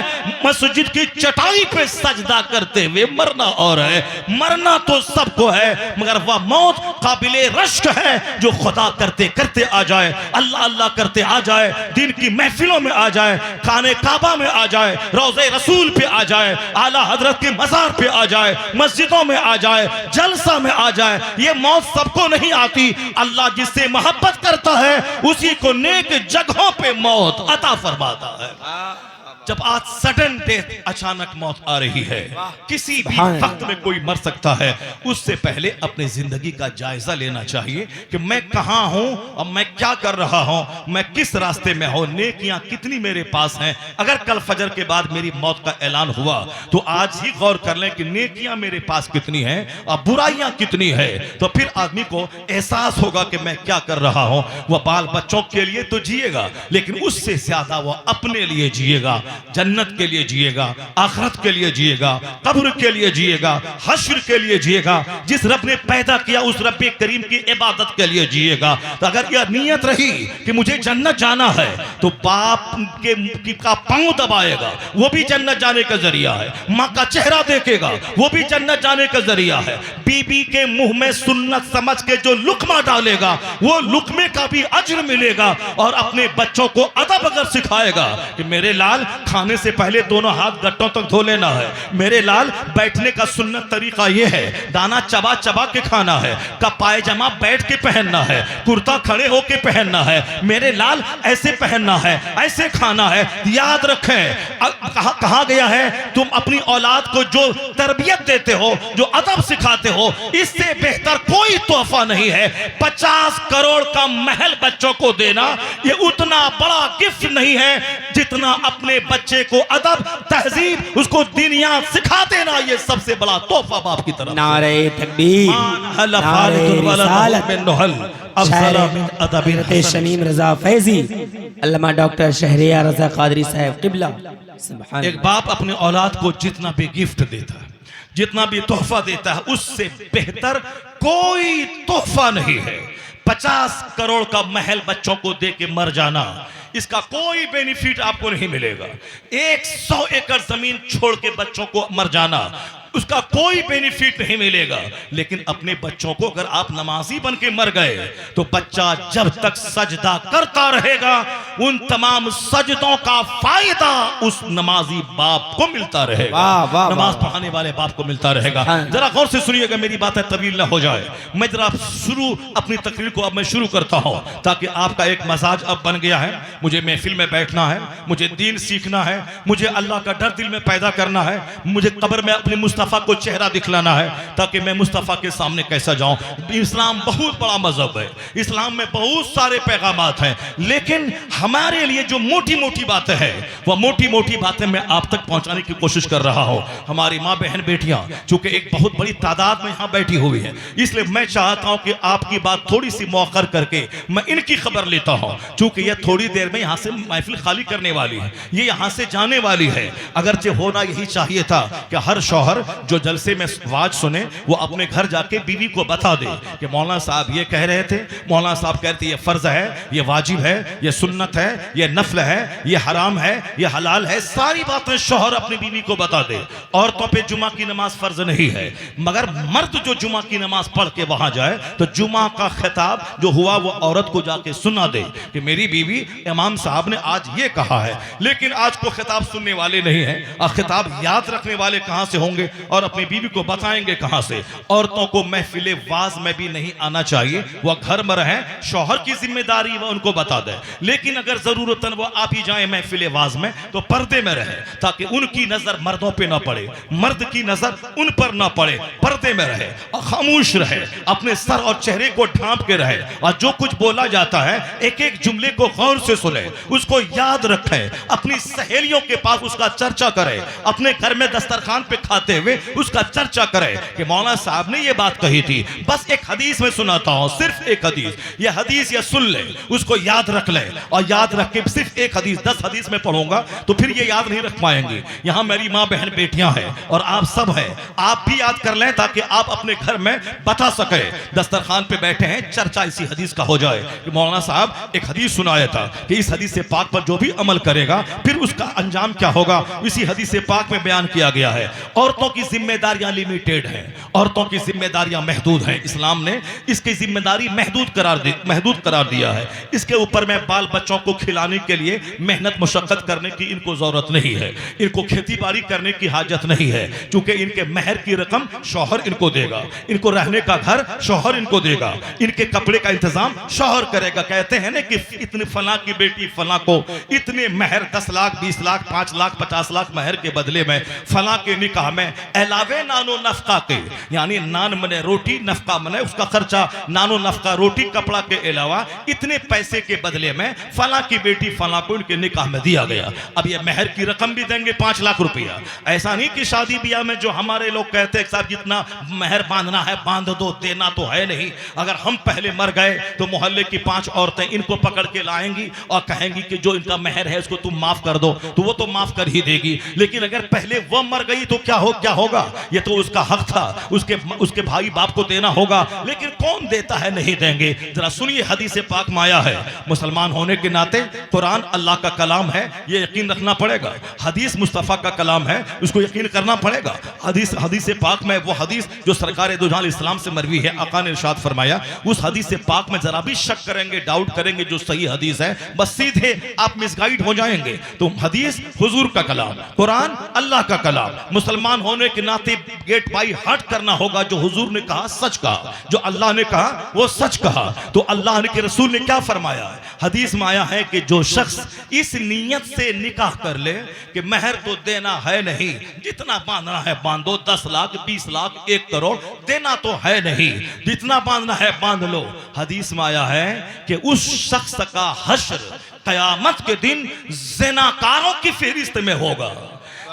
मस्जिद की चटाई पे सजदा करते हुए मरना और है। मरना तो सबको है, मगर वह मौत काबिले रश्क है जो खुदा करते करते आ जाए, अल्लाह अल्लाह करते आ जाए, दिन की महफिलों में आ जाए, खाने काबा में आ जाए, रोज़े रसूल पे आ जाए, आला हजरत के मज़ार पे आ जाए, मस्जिदों में आ जाए, जलसा में आ जाए। ये मौत सबको नहीं आती। अल्लाह जिससे मोहब्बत करता है उसी को नेक जगहों पे मौत अता फरमाता है। जब आज सडन डेथ, अचानक मौत आ रही है, किसी भी वक्त में कोई मर सकता है, उससे पहले अपनी जिंदगी का जायजा लेना चाहिए कि मैं कहां हूं और मैं क्या कर रहा हूं, मैं किस रास्ते में हूं, नेकियां कितनी मेरे पास हैं। अगर कल फजर के बाद मेरी मौत का ऐलान हुआ तो आज ही गौर कर लें कि नेकियां मेरे पास कितनी हैं और बुराइयां कितनी है, तो फिर आदमी को एहसास होगा कि मैं क्या कर रहा हूं। वह बाल बच्चों के लिए तो जिएगा, लेकिन उससे ज्यादा वह अपने लिए जिएगा, जन्नत के लिए जिएगा, आखिरत के लिए जिएगा, कब्र के लिए जिएगा, हश्र के लिए जिएगा। जिस रब ने पैदा किया उस रब करीम की इबादत के लिए जिएगा। तो अगर यह नीयत रही कि मुझे जन्नत जाना है तो बाप के का पांव दबाएगा, वो भी जन्नत जाने का जरिया है। माँ का चेहरा देखेगा, वो भी जन्नत जाने का जरिया है। बीबी के मुंह में सुन्नत समझ के जो लुकमा डालेगा वो लुकमे का भी अज्र मिलेगा। और अपने बच्चों को अदब अगर सिखाएगा कि मेरे लाल खाने से पहले दोनों हाथ गट्टों तक धो लेना है, मेरे लाल बैठने का सुन्नत तरीका ये है, दाना चबा चबा के खाना है, का पायजामा बैठ के पहनना है, कुर्ता खड़े होके पहनना है, मेरे लाल ऐसे पहनना है, ऐसे खाना है। याद रखें कहा गया है तुम अपनी औलाद को जो तरबियत देते हो, जो अदब सिखाते हो, इससे बेहतर कोई तोहफा नहीं है। 50 करोड़ का महल बच्चों को देना ये उतना बड़ा गिफ्ट नहीं है जितना अपने बच्चे को अदब तहजीब उसको दुनिया सिखा देना ये सबसे बड़ा तोहफा बाप की तरफ। नारे तकबीर, नारे रिसालत, शमीम रजा फैजी, अल्लामा डॉक्टर शहरियार रजा कादरी साहब किबला। एक बाप अपने औलाद को जितना भी गिफ्ट देता है, जितना भी तोहफा देता है, उससे बेहतर कोई तोहफा नहीं है। 50 करोड़ का महल बच्चों को दे के मर जाना, इसका कोई बेनिफिट आपको नहीं मिलेगा। 100 एकड़ जमीन छोड़ के बच्चों को मर जाना, उसका कोई बेनिफिट नहीं मिलेगा। लेकिन अपने बच्चों को अगर आप नमाजी बन के मर गए तो बच्चा जब तक सजदा करता रहेगा उन तमाम सजदों का फायदा उस नमाजी बाप को मिलता रहेगा, नमाज पढ़ाने वाले बाप को मिलता रहेगा। जरा गौर से सुनिएगा, मेरी बातें तवील ना हो जाए। मैं जरा अपनी तकरीर को अब मैं शुरू करता हूं ताकि आपका एक मजाज अब बन गया है। मुझे महफिल में बैठना है, मुझे दीन सीखना है, मुझे अल्लाह का डर दिल में पैदा करना है, मुझे कब्र में अपने मुस्तफा को चेहरा दिखलाना है ताकि मैं मुस्तफा के सामने कैसा जाऊं। इस्लाम बहुत बड़ा मजहब है, इस्लाम में बहुत सारे पैगामात हैं, लेकिन हमारे लिए जो मोटी मोटी बातें हैं वह मोटी मोटी बातें मैं आप तक पहुंचाने की कोशिश कर रहा हूं। हमारी माँ बहन बेटियां चूंकि एक बहुत बड़ी तादाद में यहां बैठी हुई है, इसलिए मैं चाहता हूं कि आपकी बात थोड़ी सी मौखर करके मैं इनकी खबर लेता हूं। चूंकि यह थोड़ी देर में यहां से महफिल खाली करने वाली है, ये यहां से जाने वाली है। अगरचे होना यही चाहिए था कि हर शौहर जो जलसे में वाज सुने वो अपने घर जाके बीवी को बता दे कि मौलाना साहब ये कह रहे थे, मौलाना साहब कहते ये फर्ज है, ये वाजिब है, ये सुन्नत है, ये नफल है, ये हराम है, ये हलाल है, सारी बातें शौहर अपनी बीवी को बता दे। औरतों पे जुमा की नमाज फर्ज नहीं है, मगर मर्द जो जुमा की नमाज पढ़ के वहां जाए तो जुमा का खिताब जो हुआ वो औरत को जाके सुना दे कि मेरी बीवी इमाम साहब ने आज ये कहा है। लेकिन आज को खिताब सुनने वाले नहीं है, और खिताब याद रखने वाले कहां से होंगे और अपनी बीवी को बताएंगे कहां से। औरतों को महफिल वाज में भी नहीं आना चाहिए, वह घर में रहे, शौहर की जिम्मेदारी वह उनको बता दे। लेकिन अगर जरूरतन वो आप ही जाए महफिल वाज में तो पर्दे में रहे, ताकि उनकी नजर मर्दों पे ना पड़े, मर्द की नजर उन पर ना पड़े, पर्दे में रहे और खामोश रहे, अपने सर और चेहरे को ढांप के रहे, और जो कुछ बोला जाता है एक एक जुमले को गौर से सुने, उसको याद रखे, अपनी सहेलियों के पास उसका चर्चा करे, अपने घर में दस्तरखान पे खाते हुए उसका चर्चा करे कि मौलाना साहब ने ये बात कही थी। बस एक हदीस में सुनाता हूं, सिर्फ एक हदीस, ये हदीस या सुन ले, उसको याद रख ले, और याद रख के सिर्फ एक हदीस, 10 हदीस में पढ़ूंगा तो फिर ये याद नहीं रख पाएंगे। यहां मेरी माँ बहन बेटियां हैं और आप सब हैं, आप भी याद कर लें ताकि आप अपने घर में बता सके। दस्तरखान पे बैठे हैं, चर्चा इसी हदीस का हो जाए कि मौलाना साहब एक हदीस सुनाया था कि इस हदीस पाक पर जो भी अमल करेगा फिर उसका अंजाम क्या होगा, इसी हदीस पाक में बयान किया गया है। औरतों की जिम्मेदारियां लिमिटेड हैं, औरतों की जिम्मेदारियां महदूद हैं। इस्लाम ने इसकी जिम्मेदारी महदूद करार दिया है। इसके ऊपर में बाल बच्चों को खिलाने के लिए मेहनत मुशक्कत करने की इनको जरूरत नहीं है, इनको खेती बाड़ी करने की हाजत नहीं है, क्योंकि इनके महर की रकम शौहर इनको देगा, इनको रहने का घर शौहर इनको देगा, इनके कपड़े का इंतजाम शौहर करेगा। कहते हैं ना कि इतने फला की बेटी फला को इतने महर 10 लाख 20 लाख 5 लाख 50 लाख महर के बदले में फला के निकाह में अलावे नानो नफका के, यानी नान मने रोटी, नफका मने उसका खर्चा, नानो नफका रोटी कपड़ा के अलावा इतने पैसे के बदले में फला की बेटी फला को इनके निकाह में दिया गया। अब ये महर की रकम भी देंगे 5 लाख रुपया। ऐसा नहीं कि शादी ब्याह में जो हमारे लोग कहते हैं साहब जितना महर बांधना है बांध दो, देना तो है नहीं। अगर हम पहले मर गए तो मोहल्ले की 5 औरतें इनको पकड़ के लाएंगी और कहेंगी कि जो इनका महर है उसको तुम माफ कर दो, तो वो तो माफ कर ही देगी। लेकिन अगर पहले वो मर गई तो क्या होगा? ये तो उसका हक था, उसके भाई बाप को देना होगा, लेकिन कौन देता है? नहीं देंगे। जरा सुनिए, हदीस पाक में आया है, मुसलमान होने के नाते कुरान अल्लाह का कलाम है, ये यकीन रखना पड़ेगा। हदीस मुस्तफ़ा का कलाम है, उसको यकीन करना पड़ेगा। हदीस पाक में वो हदीस जो सरकार दो जहां इस्लाम से मरवी है, आका ने इरशाद फरमाया, उस हदीस पाक में जरा भी शक करेंगे, डाउट करेंगे जो सही हदीस है, बस सीधे आप मिसगाइड हो जाएंगे। तो हदीस हुजूर का कलाम, कुरान अल्लाह का कलाम, मुसलमान होने के नाते गेट बाई हट करना होगा। जो हुजूर ने कहा सच कहा, जो अल्लाह ने कहा वो सच कहा। तो अल्लाह के रसूल ने क्या फरमाया है? हदीस में आया है कि जो शख्स इस नीयत से निकाह कर ले कि महर तो देना है नहीं, जितना बांधना है बांधो, 10 लाख 20 लाख 1 करोड़ देना तो है नहीं, जितना बांधना है बांध लो। हदीस में आया है कि उस शख्स का हश्र कयामत के दिन ज़िनाकारों की फहरिस्त में होगा,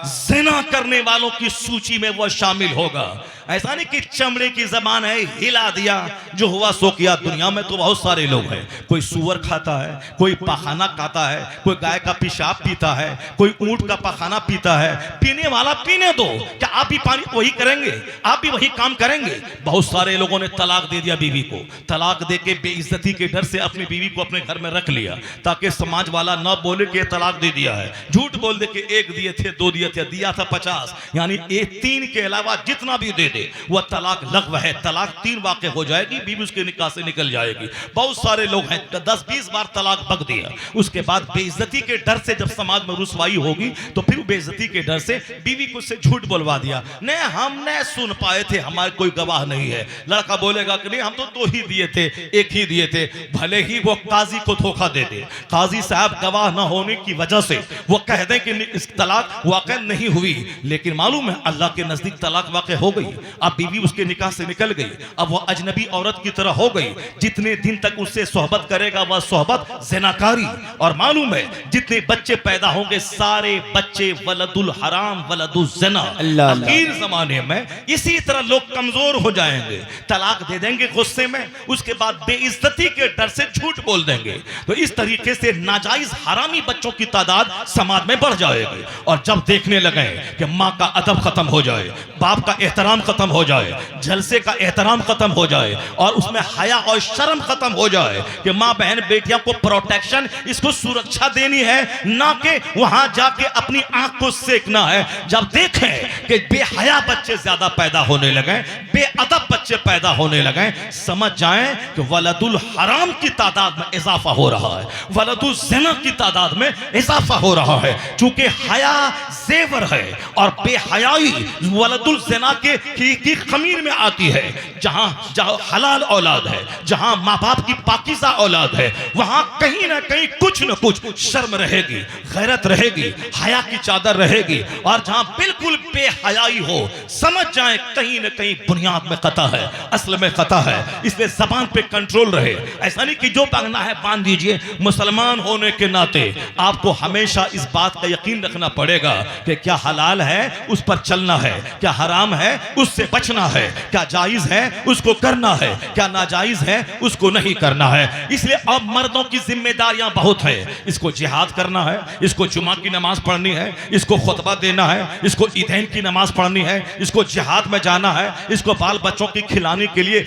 ज़िना करने वालों की सूची में वह शामिल होगा। ऐसा नहीं कि चमड़े की जबान है, हिला दिया, जो हुआ सो किया। दुनिया में तो बहुत सारे लोग हैं, कोई सुअर खाता है, कोई पाखाना खाता है, कोई गाय का पेशाब पीता है, कोई ऊंट का पाखाना पीता है। पीने वाला पीने दो, क्या आप भी पानी वही करेंगे? आप भी वही काम करेंगे? बहुत सारे लोगों ने तलाक दे दिया बीवी को, तलाक दे के बेइज्जती के डर से अपनी बीवी को अपने घर में रख लिया ताकि समाज वाला न बोले कि तलाक दे दिया है। झूठ बोल दे कि 1 दिए थे, 2 दिए थे, दिया था 50, यानी 3 के अलावा जितना भी दे दे वह तलाक लग़्व है। तलाक 3 वाक़े हो जाएगी, बीवी उसके निकाह से निकल जाएगी। बहुत सारे लोग हैं 10-20 बार तलाक बक दिया, उसके बाद बेइज्जती के डर से जब समाज में रुसवाई होगी तो फिर बेइज्जती के डर से बीवी को से झूठ बोलवा दिया, नहीं हम नहीं सुन पाए थे, हमारे कोई गवाह नहीं है। लड़का बोलेगा कि नहीं हम तो 2 ही दिए थे, 1 ही दिए थे, भले ही वो काजी को धोखा दे दे, काजी साहब गवाह न होने की वजह से वो कह दें कि इस तलाक वाक़ई नहीं हुई, लेकिन मालूम है अल्लाह के नजदीक तलाक वाक़ई हो गई। अब बीवी उसके निकाह से निकल गई, अब वह अजनबी औरत की तरह हो गई। जितने दिन तक उससे सोहबत करेगा वह सोहबत ज़िनाकारी। और मालूम है जितने बच्चे पैदा होंगे सारे बच्चे वलदुल हराम वलदुल ज़िना। आखिर जमाने में इसी तरह लोग कमजोर हो जाएंगे, तलाक दे देंगे गुस्से में, उसके बाद बेइज्जती के डर से झूठ बोल देंगे। तो इस तरीके से नाजायज हरामी बच्चों की तादाद समाज में बढ़ जाएगी। और जब देखने देखने लगे कि माँ का अदब खत्म हो जाए, बाप का एहतराम खत्म हो जाए, जलसे का एहतराम खत्म हो जाए और उसमें हया और शर्म खत्म हो जाए कि माँ बहन बेटियों को प्रोटेक्शन, इसको सुरक्षा देनी है, ना कि वहां जाके अपनी आंख को सेकना है। जब देखें कि बेहया बच्चे ज्यादा पैदा होने लगे, बेअदब बच्चे पैदा होने लगे, समझ जाएं कि वलदुल हराम की तादाद में इजाफा हो रहा है, वलदुल ज़िना की तादाद में इजाफा हो रहा है। चूंकि हया जेवर है और बेहयाई वलदुल ज़िना की खमीर में आती है। जहां जहां हलाल औलाद है, जहां माँ बाप की पाकीज़ा औलाद है, वहां कहीं ना कहीं कुछ न कुछ शर्म रहेगी, गैरत रहेगी, हया की चादर रहेगी। और जहां बिल्कुल बेहयाई हो, समझ जाएं कहीं ना कहीं बुनियाद में खता है, असल में खता है। इसलिए जबान पे कंट्रोल रहे। ऐसा नहीं कि जो बांधना है बांध दीजिए। मुसलमान होने के नाते आपको हमेशा इस बात का यकीन रखना पड़ेगा कि क्या हलाल है उस पर चलना है, क्या हराम है उससे बचना है, क्या जायज है उसको करना है, क्या नाजायज है उसको नहीं करना है। इसलिए अब मर्दों की जिम्मेदारियां बहुत है। इसको जिहाद करना है, इसको जुमा की नमाज पढ़नी है, इसको खुतबा देना है, इसको ईदैन की नमाज पढ़नी है, इसको जिहाद में जाना है, इसको बाल बच्चों की खिलाने के लिए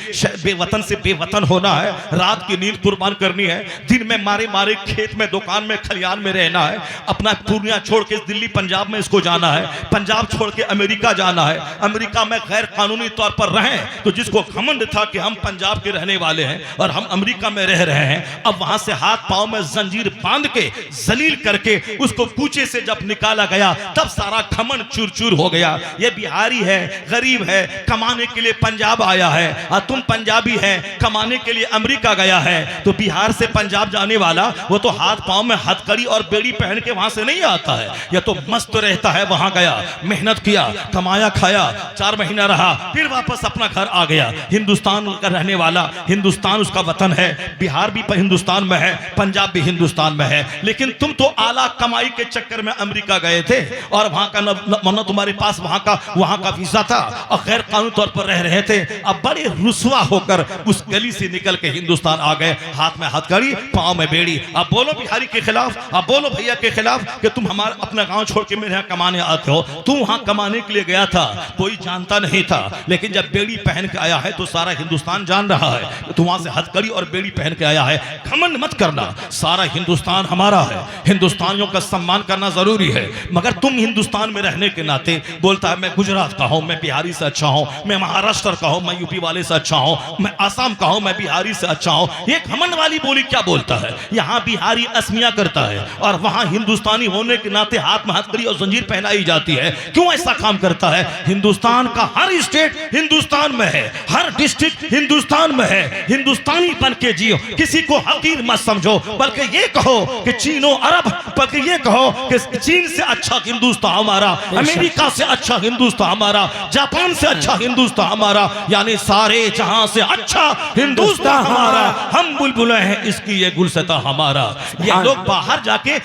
बेवतन से बेवतन होना है, रात की नींद कुर्बान करनी है, दिन में मारे मारे खेत में, दुकान में, खलियान में रहना है, अपना पूर्णिया छोड़ के दिल्ली पंजाब में इसको जाना है, पंजाब छोड़ के अमेरिका जाना है, अमेरिका में गैर कानूनी तौर पर रहें तो जिसको घमंड था कि हम पंजाब के रहने वाले हैं और हम अमेरिका में रह रहे हैं, अब वहां से हाथ पांव में जंजीर बांध के जलील करके उसको कूचे से जब निकाला गया तब सारा घमंड चूर चूर हो गया। ये बिहारी है, गरीब है, कमाने के लिए पंजाब आया है, और तुम पंजाबी है कमाने के लिए अमेरिका गया है। तो बिहार से पंजाब जाने वाला वो तो हाथ पांव में हथकड़ी और बेड़ी पहन के वहां से नहीं आता है, या तो मस्त रहता है, वहां गया, मेहनत किया, कमाया, खाया, 4 महीना रहा, फिर वापस अपना घर आ गया। हिंदुस्तान का रहने वाला, हिंदुस्तान उसका वतन है, बिहार भी हिंदुस्तान में है, पंजाब भी हिंदुस्तान में है। लेकिन तुम तो आला कमाई के चक्कर में अमेरिका गए थे और वहां का न तुम्हारे पास वहां का वीजा था और गैर कानूनी तौर पर रह रहे थे। अब बड़े रुसवा होकर उस गली से निकल के हिंदुस्तान आ गए, हाथ में हथकड़ी, पांव में बेड़ी। अब बोलो बिहारी के खिलाफ, अब बोलो भैया के खिलाफ कि तुम हमारा अपना गांव छोड़ के मेरे यहाँ कमाने आते हो। तुम वहां कमाने के लिए गया था, कोई जानता नहीं था, लेकिन जब बेड़ी पहन के आया है तो सारा हिंदुस्तान जान रहा है। तुम वहां से हथकड़ी और बेड़ी पहन के आया है। घमंड मत करना, सारा हिंदुस्तान हमारा है, हिंदुस्तानियों का सम्मान करना जरूरी है। मगर तुम हिंदुस्तान में रहने के नाते बोलता है मैं गुजरात का हूं, मैं बिहारी से अच्छा हूं, मैं महाराष्ट्र का हूं, मैं यूपी वाले से अच्छा हूं, मैं आसाम का हूं, मैं बिहारी से अच्छा हूं। ये घमंड वाली बोली क्या बोलता है? यहां बिहारी असमिया करता है और वहां हिंदुस्तानी होने के नाते हाथ में हथकड़ी और जंजीर पहनाई जाती है। क्यों ऐसा काम करता है? हिंदुस्तान का हर स्टेट हिंदुस्तान में है, हर डिस्ट्रिक्ट हिंदुस्तान में है। हिंदुस्तानी बन के जियो, किसी को हकीर मत समझो, बल्कि ये कहो कि चीनो अरब, बल्कि ये कहो कि चीन से अच्छा हिंदुस्तान हमारा, अमेरिका से अच्छा हिंदुस्तान हमारा, जापान से अच्छा हिंदुस्तान हमारा, यानी सारे जहां से अच्छा हिंदुस्तान हमारा। हम बुलबुलें हैं इसकी ये गुलशता हमारा। ये लोग बाहर जाके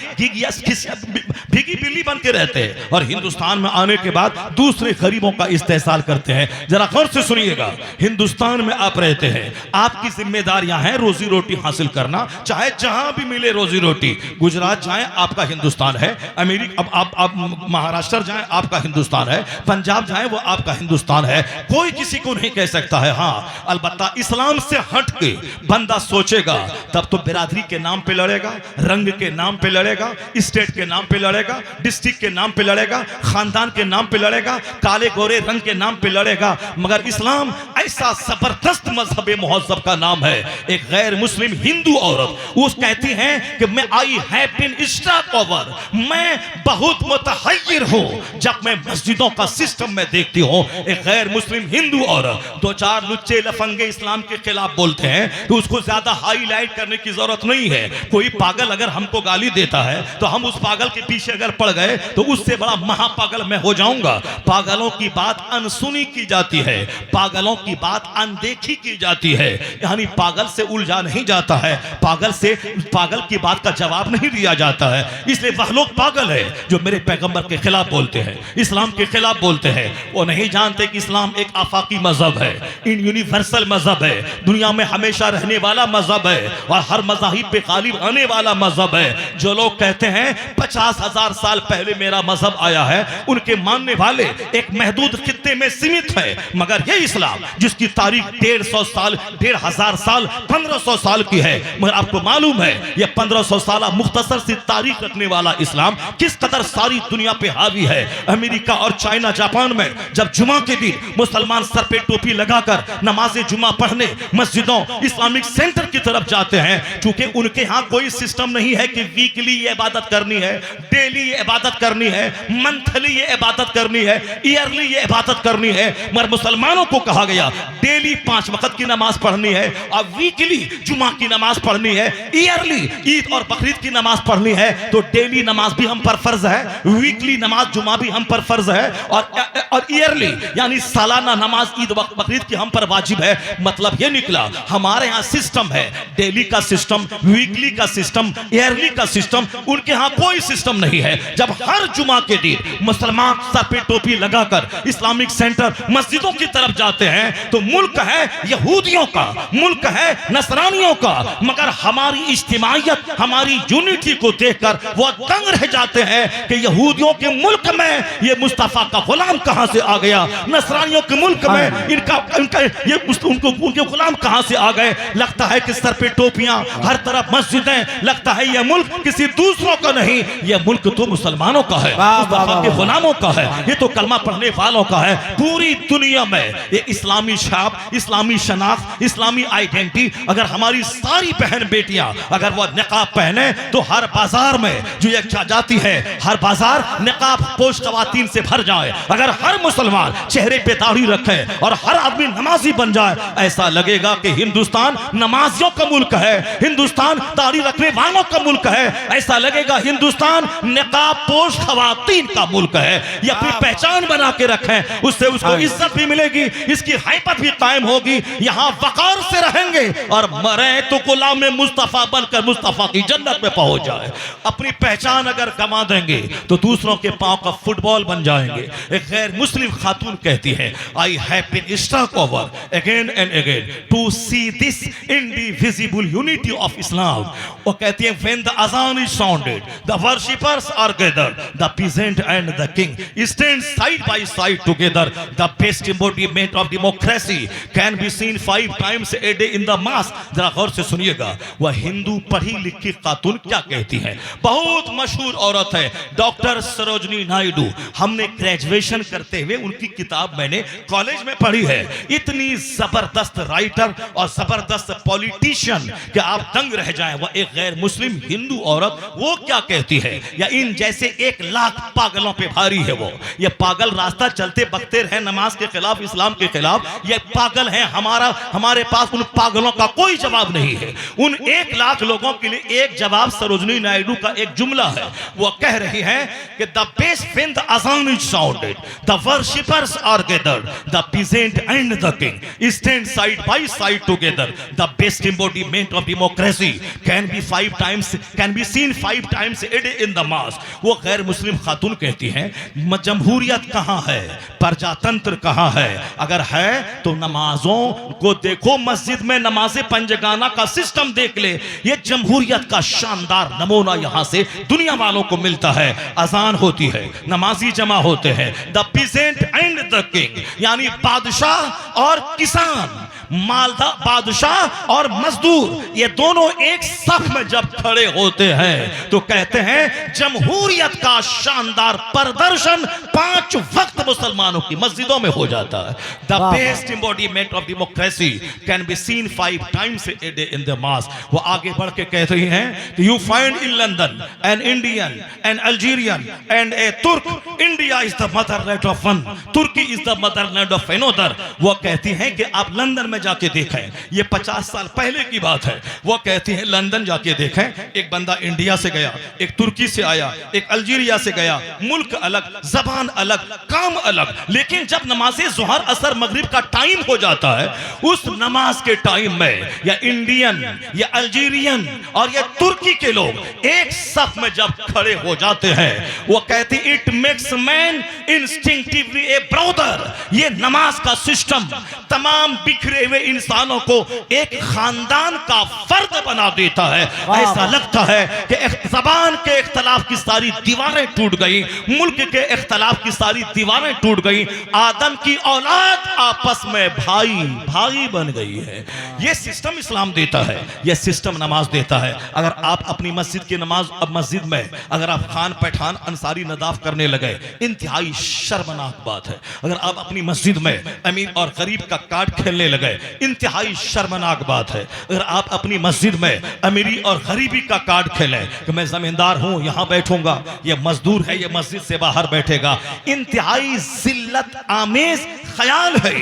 भीगी बिल्ली बन के रहते हैं और हिंदुस्तान में आने के बाद दूसरे गरीबों का इस्तेहसाल करते हैं। जरा गौर से सुनिएगा, हिंदुस्तान में आप रहते हैं, आपकी जिम्मेदारियां हैं रोजी रोटी हासिल करना, चाहे जहां भी मिले रोजी रोटी। गुजरात जाएं आपका हिंदुस्तान है, अमेरिका अब आप महाराष्ट्र जाएं आपका हिंदुस्तान है, पंजाब जाएं वो आपका हिंदुस्तान है। कोई किसी को नहीं कह सकता है। हाँ, अलबत्ता इस्लाम से हट के बंदा सोचेगा तब तो बिरादरी के नाम पे लड़ेगा, रंग के नाम पे लड़ेगा, स्टेट के नाम पे लड़ेगा, डिस्ट्रिक्ट के नाम पे लड़ेगा, खानदान के नाम पे लड़ेगा, काले गोरे रंग के नाम पे लड़ेगा। मगर इस्लाम ऐसा जबरदस्त मजहब मुहज्जब का नाम है। एक गैर मुस्लिम हिंदू औरत वो कहती हैं कि मैं I have been struck over, मैं बहुत मुतहय्यर हूं जब मैं मस्जिदों का सिस्टम में देखती हूं। एक गैर मुस्लिम हिंदू औरत, 2-4 लुच्चे लफंगे इस्लाम के खिलाफ बोलते हैं तो उसको ज्यादा हाईलाइट करने की जरूरत नहीं है। कोई पागल अगर हमको गाली देता है तो हम उस पागल के पीछे अगर पड़ गए तो उससे बड़ा महापागल मैं हो जाऊंगा। पागलों की बात अनसुनी की जाती है, पागलों की बात अनदेखी की जाती है, यानी पागल से उलझा नहीं जाता है, पागल की बात का जवाब नहीं दिया जाता है। इसलिए वह लोग पागल है जो मेरे पैगंबर के खिलाफ बोलते हैं, इस्लाम के खिलाफ बोलते हैं। वो नहीं जानते कि इस्लाम एक इत्तफाकी मजहब है, इन यूनिवर्सल मजहब है, दुनिया में हमेशा रहने वाला मजहब है और हर मज़ाहिब पे गालिब आने वाला मजहब है। जो लोग कहते हैं 50,000 साल पहले मेरा मजहब आया है, उनके मानने वाले एक महदूद खित्ते में सीमित है। मगर ये इस्लाम जिसकी तारीख 150 साल, 1,500 साल, 1500 साल की है, मगर आपको मालूम है ये 1500 साल मुख्तसर सी तारीख रखने वाला इस्लाम किस कदर सारी दुनिया पे हावी है। अमेरिका और चाइना, जापान में जब जुमा के दिन मुसलमान सर पे टोपी लगाकर नमाज जुमा पढ़ने मस्जिदों, इस्लामिक सेंटर की तरफ जाते हैं, क्योंकि उनके यहाँ कोई सिस्टम नहीं है कि वीकली ये इबादत करनी है, डेली ये इबादत करनी है, मंथली ये इबादत करनी है, ईयरली ये इबादत करनी है। मगर मुसलमानों को कहा गया डेली 5 वक्त की नमाज पढ़नी है और वीकली जुमा की नमाज पढ़नी है, ईयरली ईद और बकरीद की नमाज पढ़नी है। तो डेली नमाज भी हम पर फर्ज है, वीकली नमाज जुमा भी हम पर फर्ज है और ईयरली यानी सालाना नमाज ईद बकरीद की हम पर वाजिब है। मतलब ये निकला हमारे यहाँ सिस्टम है, डेली का सिस्टम, वीकली का सिस्टम, ईयरली का सिस्टम, उनके यहाँ कोई सिस्टम नहीं है। जब हर जुमा के दिन मुसलमान सर पे टोपी लगाकर इस्लामिक सेंटर मस्जिदों की तरफ जाते हैं तो मुल्क है यहूदियों का, मुल्क है नसरानियों का, मगर हमारी इज्तिमाइयत, हमारी यूनिटी को देखकर वो दंग रह जाते हैं कि यहूदियों के मुल्क में ये मुस्तफा का गुलाम कहां से आ गया, नसरानियों के मुल्क में इनका ये उनके गुलाम कहां से आ गए। लगता है कि सर पे टोपियां, हर तरफ मस्जिदें, लगता है ये मुल्क किसी दूसरों का नहीं, ये मुल्क तो मुसलमानों का है, मुस्तफा के गुलामों का है, ये तो कलमा पढ़ने वालों का है। पूरी दुनिया में ये इस्लामी छाप, इस्लामी शनाख्त, इस्लामी आइडेंटिटी, अगर हमारी सारी बहन बेटियां अगर वो निकाब पहने तो हर बाजार में जो ये जाती है, हर बाजार निकाब पोश खवातीन से भर जाए। अगर हर मुसलमान चेहरे पे दाढ़ी रखे और हर आदमी नमाजी बन जाए, ऐसा लगेगा कि हिंदुस्तान नमाजियों का मुल्क है, हिंदुस्तान दाढ़ी रखने वालों का मुल्क है, ऐसा लगेगा हिंदुस्तान निकाब पोश खवातीन का मुल्क है। ये अपनी पहचान बना के रखें, उससे उसको इज्जत भी मिलेगी, इसकी हैबत भी कायम होगी, यहाँ वकार से रहेंगे और मरे तो गुलाम मुस्तफा बनकर मुस्तफा की जन्नत में पहुंच जाए। अपनी पहचान अगर गंवा देंगे तो दूसरों के पांव का फुटबॉल बन जाएंगे। एक गैर मुस्लिम खातून कहती है, I have been struck over again and again to see this indivisible unity of Islam. वो कहती है, when the azan is sounded the worshippers are gathered, the peasant and the king stand side by side together, the best embodiment of democracy can be seen 5 times a day in the mass. जरा गौर से सुनिएगा, वह हिंदू पढ़ी लिखी खातून क्या कहती है। बहुत मशहूर औरत है डॉक्टर सरोजनी नायडू। हमने ग्रेजुएशन करते हुए उनकी किताब मैंने कॉलेज में पढ़ी है। इतनी जबरदस्त राइटर और जबरदस्त पॉलिटिशियन कि आप दंग रह जाएं। वह एक गैर मुस्लिम हिंदू औरत, वो क्या कहती है, या इन जैसे 1 लाख पागलों पे भारी है वो। ये पागल रास्ता चलते बकते रहे नमाज के खिलाफ, इस्लाम के खिलाफ, ये पागल है। हमारे पास उन पागलों का कोई जवाब नहीं है। उन 1 लाख लोगों के लिए एक जवाब सरोजनी नायडू का एक जुमला है। वो कह रही है कि the best when the azan is sounded the worshippers are gathered, the peasant and the king stand side by side together, the best embodiment of democracy can be seen 5 times a day in the mass. वो गैर मुस्लिम खातून कहती हैं, जमहूरियत कहां है, प्रजातंत्र कहां है, अगर है तो नमाजों को देखो, मस्जिद में नमाज़े पंजगाना का सिस्टम देख ले। ये जमहूरियत का शानदार नमूना यहां से दुनिया वालों को मिलता है। अजान होती है, नमाजी जमा होते हैं, the peasant and the king, यानी बादशाह और किसान, मालदार बादशाह और मजदूर, ये दोनों एक सफ में जब खड़े होते हैं तो कहते हैं जमहूरियत का शानदार प्रदर्शन 5 वक्त मुसलमानों की मस्जिदों में हो जाता है। The best embodiment of democracy can be seen 5 times a day in the mass. वो आगे बढ़ के कह रही हैं कि you find in London an Indian an Algerian and a Turk, India is the motherland of one, Turkey is the motherland of another. वो कहती हैं कि आप लंदन में में जाके देखें, ये 50 साल पहले की बात है। वो कहती हैं लंदन जाके देखें, एक बंदा इंडिया से गया, एक तुर्की से आया, एक अल्जीरिया से गया, मुल्क अलग, जबान अलग, काम अलग, लेकिन जब नमाज़े ज़ोहर असर मगरिब का टाइम हो जाता है, उस नमाज के टाइम में या इंडियन या अल्जीरियन और या तुर्की के लोग एक सफ में जब खड़े हो जाते हैं, वो कहते it makes man instinctively A brother. ये नमाज का सिस्टम तमाम बिखरे हुए इंसानों को एक खानदान का फर्द बना देता है। ऐसा लगता है कि ज़बान के इख्तलाफ की सारी दीवारें टूट गई, मुल्क के इख्तलाफ की सारी दीवारें टूट गई, आदम की औलाद आपस में भाई भाई बन गई है। यह सिस्टम इस्लाम देता है, यह सिस्टम नमाज देता है। अगर आप अपनी मस्जिद की नमाज, अब मस्जिद में अगर आप खान पठान अंसारी नदाफ करने लगे, इंतहाई शर्मनाक बात है। अगर आप अपनी मस्जिद में अमीर और गरीब का कार्ड खेलने लगे, इंतहाई शर्मनाक बात है। अगर आप अपनी मस्जिद में अमीरी और गरीबी का कार्ड खेलें कि मैं जमींदार हूं यहां बैठूंगा, ये मजदूर है ये मस्जिद से बाहर बैठेगा, इंतहाई जिल्लत आमेज ख्याल है।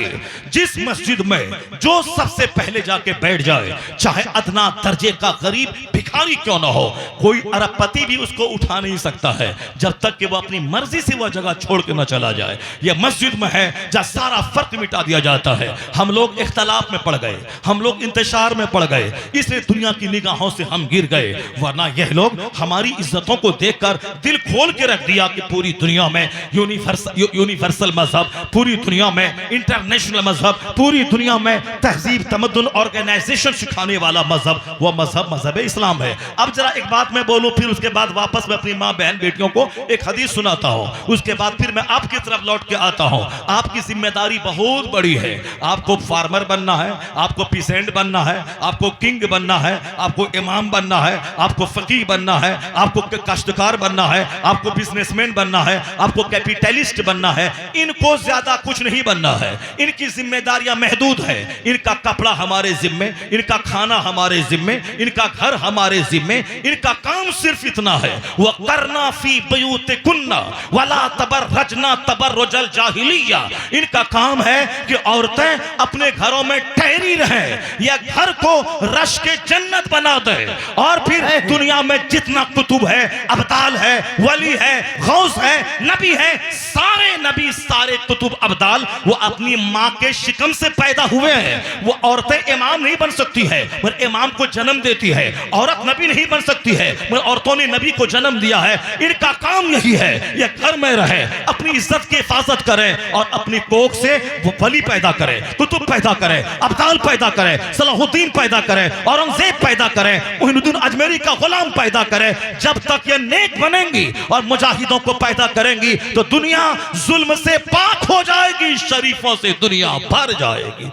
जिस मस्जिद में जो सबसे पहले जाके बैठ जाए, चाहे अदना दर्जे का गरीब भिखारी क्यों ना हो, कोई अरबपति भी उसको उठा नहीं सकता है जब तक कि वो अपनी मर्जी से वह जगह छोड़ के न चला जाए। यह मस्जिद में है जहां सारा फर्क मिटा दिया जाता है। हम लोग इख्तलाफ में पड़ गए, हम लोग इंतशार में पड़ गए, इसलिए दुनिया की निगाहों से हम गिर गए। वरना यह लोग हमारी इज्जतों को देखकर दिल खोल के रख दिया कि पूरी दुनिया में यूनिवर्सल मजहब, पूरी दुनिया में इंटरनेशनल मजहब, पूरी दुनिया में तहजीब तमद्दुन ऑर्गेनाइजेशन सिखाने वाला मजहब, वह मजहब इस्लाम है। अब जरा एक बात मैं बोलूं, फिर उसके बाद वापस मैं अपनी माँ बहन बेटियों को एक हदीस सुनाता हूं, उसके बाद फिर मैं आपकी तरफ लौट के आता हूं। आपकी जिम्मेदारी बहुत बड़ी है। आपको फार्मर बनना है, आपको पीसेंट बनना है, आपको किंग बनना है, आपको इमाम बनना है, आपको फकीह बनना है, आपको काश्तकार बनना है, आपको बिजनेसमैन बनना है, आपको कैपिटलिस्ट बनना है। इनको ज्यादा कुछ नहीं बनना है। इनकी जिम्मेदारियां महदूद है। इनका कपड़ा हमारे जिम्मे, इनका खाना हमारे जिम्मे, इनका घर हमारे जिम्मे। इनका काम सिर्फ इतना है, वह करना फी बयूतिकुन्ना वला तबर्रजना तबर्रुजल जाहिलिया। इनका काम है कि औरतें अपने घरों में ठहरी रहें, या घर को रश के जन्नत बना दे, और फिर दुनिया में जितना कुतुब है, अब्दाल है, वली है, गौस है, नबी है, सारे नबी सारे कुतुब अब्दाल वो अपनी माँ के शिकम से पैदा हुए हैं। वो औरतें इमाम नहीं बन सकती है, मगर इमाम को जन्म देती है। औरत नबी नहीं बन सकती है, मगर औरतों ने नबी को जन्म दिया है। इनका काम यही है, ये घर में रहे, अपनी इज्जत की हिफाजत करें और अपनी कोख से वो वली पैदा करें, कुतुब पैदा करें, अब्दाल पैदा करें, सलाहुद्दीन पैदा करें, औरंगजेब पैदा करें, मोइनुद्दीन अजमेरी का गुलाम पैदा करें। जब तक ये नेक बनेंगी और मुजाहिदों को पैदा करेंगी तो दुनिया जुल्म से पाक हो जाएगी, शरीफों से दुनिया भर जाएगी।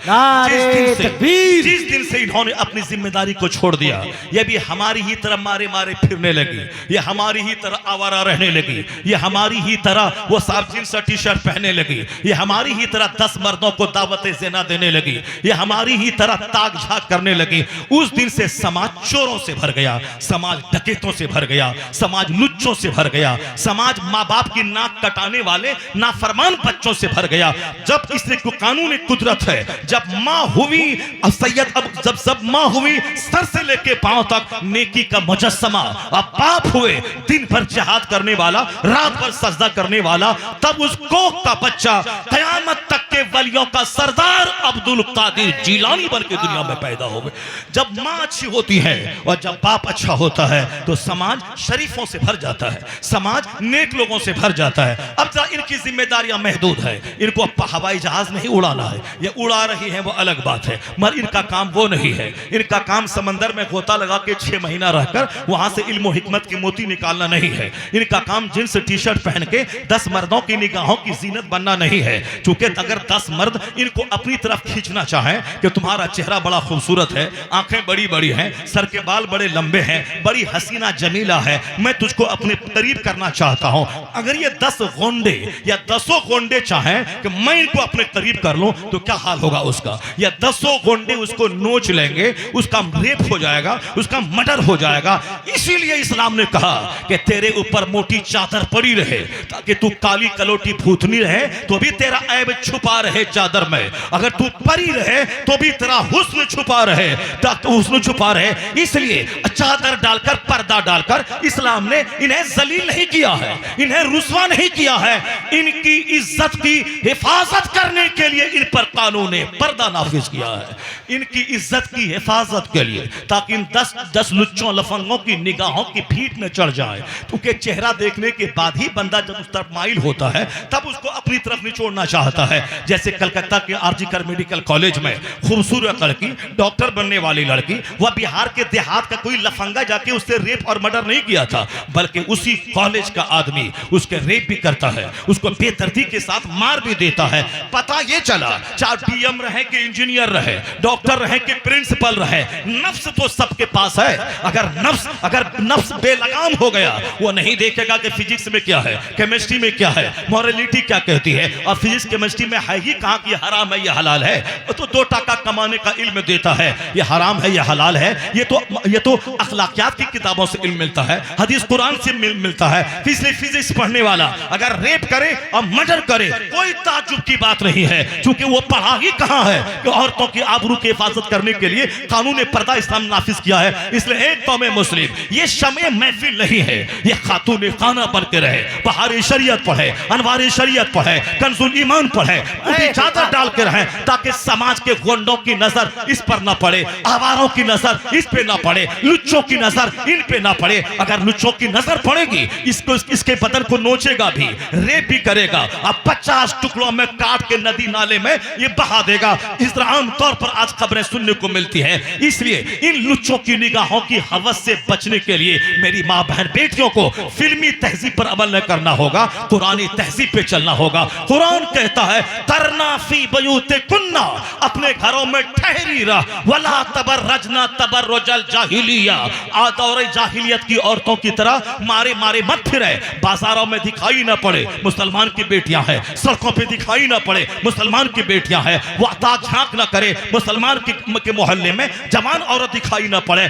जिस दिन से इन्होंने अपनी जिम्मेदारी को छोड़ दिया, ये भी हमारी ही तरह मारे मारे फिरने लगी, ये हमारी ही तरह आवारा रहने लगी, ये हमारी ही तरह वो साफ जींस और टी शर्ट पहनने लगी, ये हमारी ही तरह 10 मर्दों को दावत ज़िना देने लगी, ये हमारी ही तरह ताक झाक करने लगी। उस दिन से समाज चोरों से भर गया, समाज डकैतों से भर गया, समाज लुच्चों से भर गया, समाज माँ बाप की नाक कटाने वाले नाफरमान बच्चों से भर गया। जब इसने कानूनी कुदरत है, जब माँ हुई सैयद, अब जब सब माँ हुई सर से लेके पांव तक नेकी का मुजस्समा, अब बाप हुए दिन भर जिहाद करने वाला, रात भर सजदा करने वाला, तब उस कोख का बच्चा कयामत तक के वलियों का सरदार अब्दुल कादिर जीलानी बन के दुनिया में पैदा हो गए। जब माँ अच्छी होती है और जब बाप अच्छा होता है तो समाज शरीफों से भर जाता है, समाज नेक लोगों से भर जाता है। अब जरा इनकी जिम्मेदारियां महदूद है, इनको हवाई जहाज नहीं उड़ाना है, ये उड़ा रही है वो अलग बात है, मगर इनका काम वो नहीं है। इनका काम समंदर में गोता लगा के 6 महीना रहकर वहां से इल्म हिकमत की मोती निकालना नहीं है। इनका काम जींस टी शर्ट पहन के 10 मर्दों की निगाहों की जीनत बनना नहीं है। क्योंकि अगर 10 मर्द इनको अपनी तरफ खींचना चाहें कि तुम्हारा चेहरा बड़ा खूबसूरत है, आंखें बड़ी बड़ी हैं, सर के बाल बड़े लंबे हैं, बड़ी हसीना जमीला है, मैं तुझको अपने करीब करना चाहता हूं, अगर ये 10 गोंडे या 10 गोंडे चाहें कि मैं इनको अपने करीब कर लूं तो क्या हाल होगा उसका? या 10 गोंडे उसको नोच लेंगे, उसका रेप हो जाएगा, उसका मर्डर हो जाएगा। इसीलिए इस्लाम ने कहा कि तेरे ऊपर मोटी चादर पड़ी रहे ताकि तू काली कलोटी भूतनी रहे तो भी तेरा ऐब छुपा छुपा रहे चादर में, अगर तू परी रहे तो भी तेरा हुस्न छुपा रहे, हुस्न छुपा रहे। इसलिए चादर डालकर, पर्दा डालकर इस्लाम ने इन्हें जलील नहीं किया है, इन्हें रुस्वा नहीं किया है। इनकी इज्जत की हिफाजत करने के लिए इन पर कानून ने पर्दा नाफिज किया है, इनकी इज्जत की हिफाजत के लिए, ताकि इन 10 लुच्चों लफंगों की निगाहों की भीड़ में चढ़ जाए। क्योंकि चेहरा देखने के बाद ही बंदा जब उस तरफ माइल होता है तब उसको अपनी तरफ निचोड़ना चाहता है। जैसे कलकत्ता के आरजीकर मेडिकल कॉलेज में खूबसूरत लड़की, डॉक्टर बनने वाली लड़की, वह बिहार के देहात का कोई लफंगा जाके उससे रेप और मर्डर नहीं किया था, बल्कि उसी कॉलेज का आदमी उसके रेप भी करता है, उसको बेदर्दी के साथ मार भी देता है। पता ये चला, चाहे डीएम रहे कि इंजीनियर रहे, डॉक्टर रहे कि प्रिंसिपल रहे, नफ्स तो सबके पास है। अगर नफ्स बेलगाम हो गया, वो नहीं देखेगा कि फिजिक्स में क्या है, केमिस्ट्री में क्या है, मोरालिटी क्या कहती है, और फिजिक्स केमिस्ट्री में है ही कहां कि हराम है, ये हलाल है। तो 2 टका कमाने का इल्म देता है, ये हराम है, ये हलाल है। ये तो अखलाकियात की किताबों से इल्म मिलता है, हदीस कुरान से मिलता है। इसलिए फिजिक्स पढ़ने वाला अगर रेप करे और मर्डर करे, कोई ताज्जुब की बात नहीं है, क्योंकि वो पढ़ा ही कहां है कि औरतों की आबरू की हिफाजत करने के लिए कानून पर्दा इस्लाम नाफिज किया है। इसलिए एक कौम मुस्लिम ये शमे महफिल नहीं है, ये खातून खाना बन के रहे, बहार शरीयत पढ़े, अनवार शरीयत पढ़े, कंजुल ईमान पढ़े, उनकी चादर डाल के रहे, ताकि समाज के गुंडों की नजर इस पर ना पड़े, आवारों की नजर इस पे ना पड़े, लुच्चों की नजर इन पे ना पड़े। अगर लुच्चों की नजर पड़ेगी, इसके बदन को नोचेगा भी, रेप भी करेगा, अब 50 टुकड़ों में काट के नदी नाले में ये बहा देगा। इस तरह आमतौर पर आज खबरें सुनने को मिलती है। इसलिए इन लुच्चों की निगाहों की हवस से बचने के लिए मेरी माँ बहन बेटियों को फिल्मी तहजीब पर अमल न करना होगा, कुरानी तहजीब पे चलना होगा। कुरान कहता है, करना फी बयूते कुन्ना, अपने घरों में ठहरी रह, वला तबर्रजना तबर्रुजल जाहिलिया, दौरे जाहिलियत की औरतों की तरह मारे मत फिरे, बाजारों में दिखाई ना पड़े मुसलमान की बेटियां हैं, सड़कों पे दिखाई ना पड़े मुसलमान की बेटियां हैं, वो ताक झांक ना करे मुसलमान के मोहल्ले में जवान औरत दिखाई ना पड़े।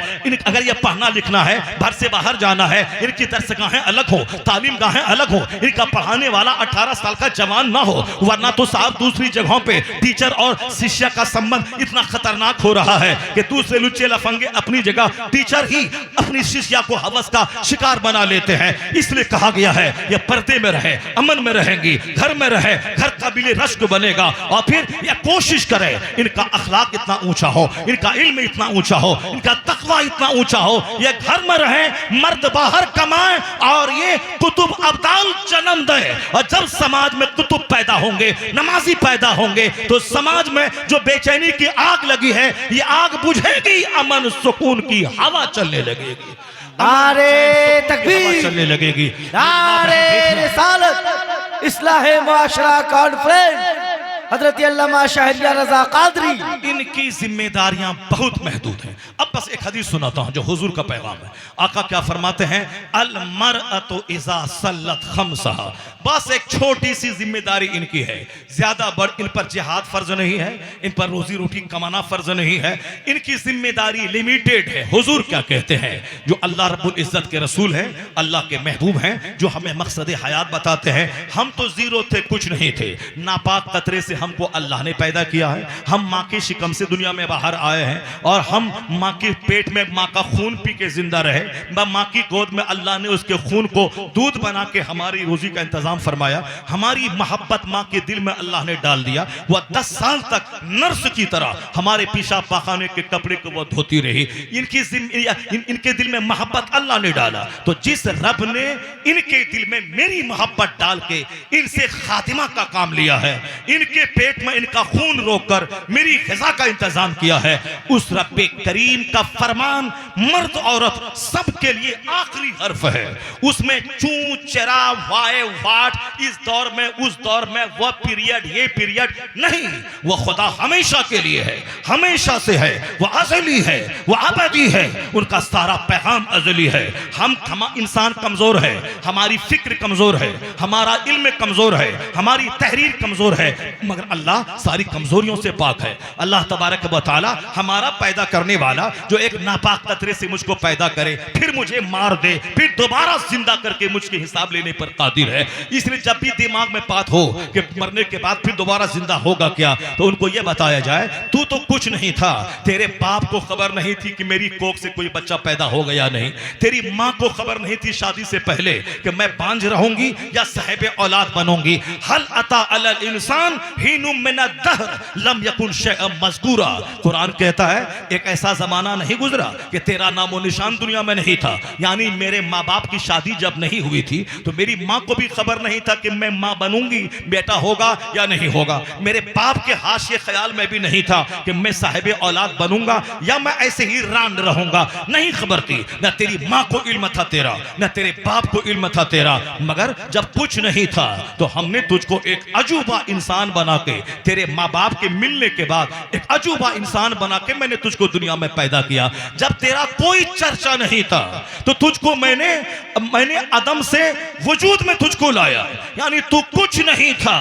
अगर ये पढ़ना लिखना है, घर से बाहर जाना है, इनकी दरसगाहें अलग हो, तालीम गाहें अलग हो, इनका पढ़ाने वाला 18 साल का जवान ना हो, वरना तो साहब दूसरी जगहों पे टीचर और शिष्य का संबंध इतना खतरनाक हो रहा है कि दूसरे लुच्चे लफंगे अपनी जगह, टीचर ही अपनी शिष्या को हवस का शिकार बना लेते हैं। इसलिए कहा गया है ये पर्दे में रहे, अमन में रहेंगी, घर में रहे, घर काबिल रश्क बनेगा। और फिर ये कोशिश करे इनका अखलाक इतना ऊंचा हो, इनका इल्म इतना ऊंचा हो, इनका तकवा इतना ऊंचा हो, ये घर में रहे, मर्द बाहर कमाए और ये कुतुब अब्दाल जन्म दे। और जब समाज में कुतुब पैदा होंगे, नमाजी पैदा होंगे, तो समाज में जो बेचैनी की आग लगी है, ये आग बुझेगी, अमन सुकून की हवा चलने लगेगी, नारे तकबीर, चलने लगेगी। नारे रिसालत, इस्लाह मुआशरा कॉन्फ्रेंस, हजरत अल्लामा शहरिया रजा कादरी। इनकी जिम्मेदारियां बहुत महदूद हैं। अब बस एक हदीस सुनाता हूं जो हुजूर का पैगाम है। आका क्या फरमाते हैं, अल मरअतु इज़ा सल्लत खम्सहा, बस एक छोटी सी जिम्मेदारी इनकी है, ज्यादा बड़ इन पर जिहाद फर्ज नहीं है, इन पर रोजी रोटी कमाना फर्ज नहीं है, इनकी जिम्मेदारी लिमिटेड है। हुजूर क्या कहते हैं, जो अल्लाह रब्बुल इज्जत के रसूल हैं, अल्लाह के महबूब हैं, जो हमें मकसद हयात बताते हैं, हम तो जीरो थे, कुछ नहीं थे, नापाक कतरे से हमको अल्लाह ने पैदा किया है, हम माँ के शिकम से दुनिया में बाहर आए हैं, और हम माँ के पेट में माँ का खून पी के जिंदा रहे, माँ की गोद में अल्लाह ने उसके खून को दूध बना के हमारी रोजी का इंतजाम फरमाया, हमारी मोहब्बत माँ के दिल में अल्लाह ने डाल दिया। वह 10 साल तक नर्स की तरह हमारे पेशाब पाखाने के कपड़े को वो धोती रही। इनके दिल में मोहब्बत अल्लाह ने डाला, तो जिस रब ने इनके दिल में मेरी मोहब्बत डाल के इनसे खातिमा का काम लिया है, इनके पेट में इनका खून रोककर मेरी ग़िज़ा का इंतजाम किया है, उस रब करीम का फरमान मर्द औरत सबके लिए आखिरी हर्फ है। उसमें चू चरा वाए वाट, इस दौर में उस दौर में, वह पीरियड ये पीरियड नहीं, वह खुदा हमेशा के लिए है, हमेशा से है, वह अज़ली है, वह अबदी है, उनका सारा पैगाम अज़ली है। हम इंसान कमजोर है, हमारी फिक्र कमजोर है, हमारा इल्म कमजोर है, हमारी तहरीर कमजोर है, मगर अल्लाह सारी कमजोरियों से पाक है। अल्लाह तबारक व तआला हमारा पैदा करने वाला, जो एक नापाक कतरे से मुझको पैदा करे, फिर मुझे मार दे, फिर दोबारा जिंदा करके मुझके हिसाब लेने पर कादिर है। इसलिए जब भी दिमाग में बात हो कि मरने के बाद फिर दोबारा जिंदा होगा क्या, तो उनको यह बताया जाए तू तो कुछ नहीं था, तेरे बाप को खबर नहीं थी कि मेरी कोख से कोई बच्चा पैदा होगा या नहीं, तेरी माँ को खबर नहीं थी शादी से पहले कि मैं बांझ रहूंगी या साहिब औलाद बनूंगी। हल अता अलल इंसान हीनुम मिन अद-दहर लम यकुन शैअन मज़कूरा। कुरान कहता है एक ऐसा जमाना नहीं गुजरा कि तेरा नामो निशान दुनिया में नहीं था। यानी मेरे माँ बाप की शादी जब नहीं हुई थी तो मेरी माँ को भी खबर नहीं था कि मैं माँ बनूंगी, बेटा होगा या नहीं होगा। मेरे बाप के हाशिए ख्याल में भी नहीं था कि मैं साहिब औलाद बनूंगा या मैं ऐसे ही रान रहूंगा, नहीं खबर थी। न तेरी माँ को इल्म था तेरा, न तेरे बाप को इल्म था तेरा। मगर जब कुछ नहीं था तो हमने तुझको एक अजूबा इंसान बना के, तेरे माँ बाप के मिलने के बाद एक अजूबा इंसान बना के मैंने तुझको दुनिया में पैदा किया। जब तेरा कोई चर्चा नहीं था तो तुझको मैंने अदम से वजूद में तुझको लाया, यानी तू कुछ नहीं था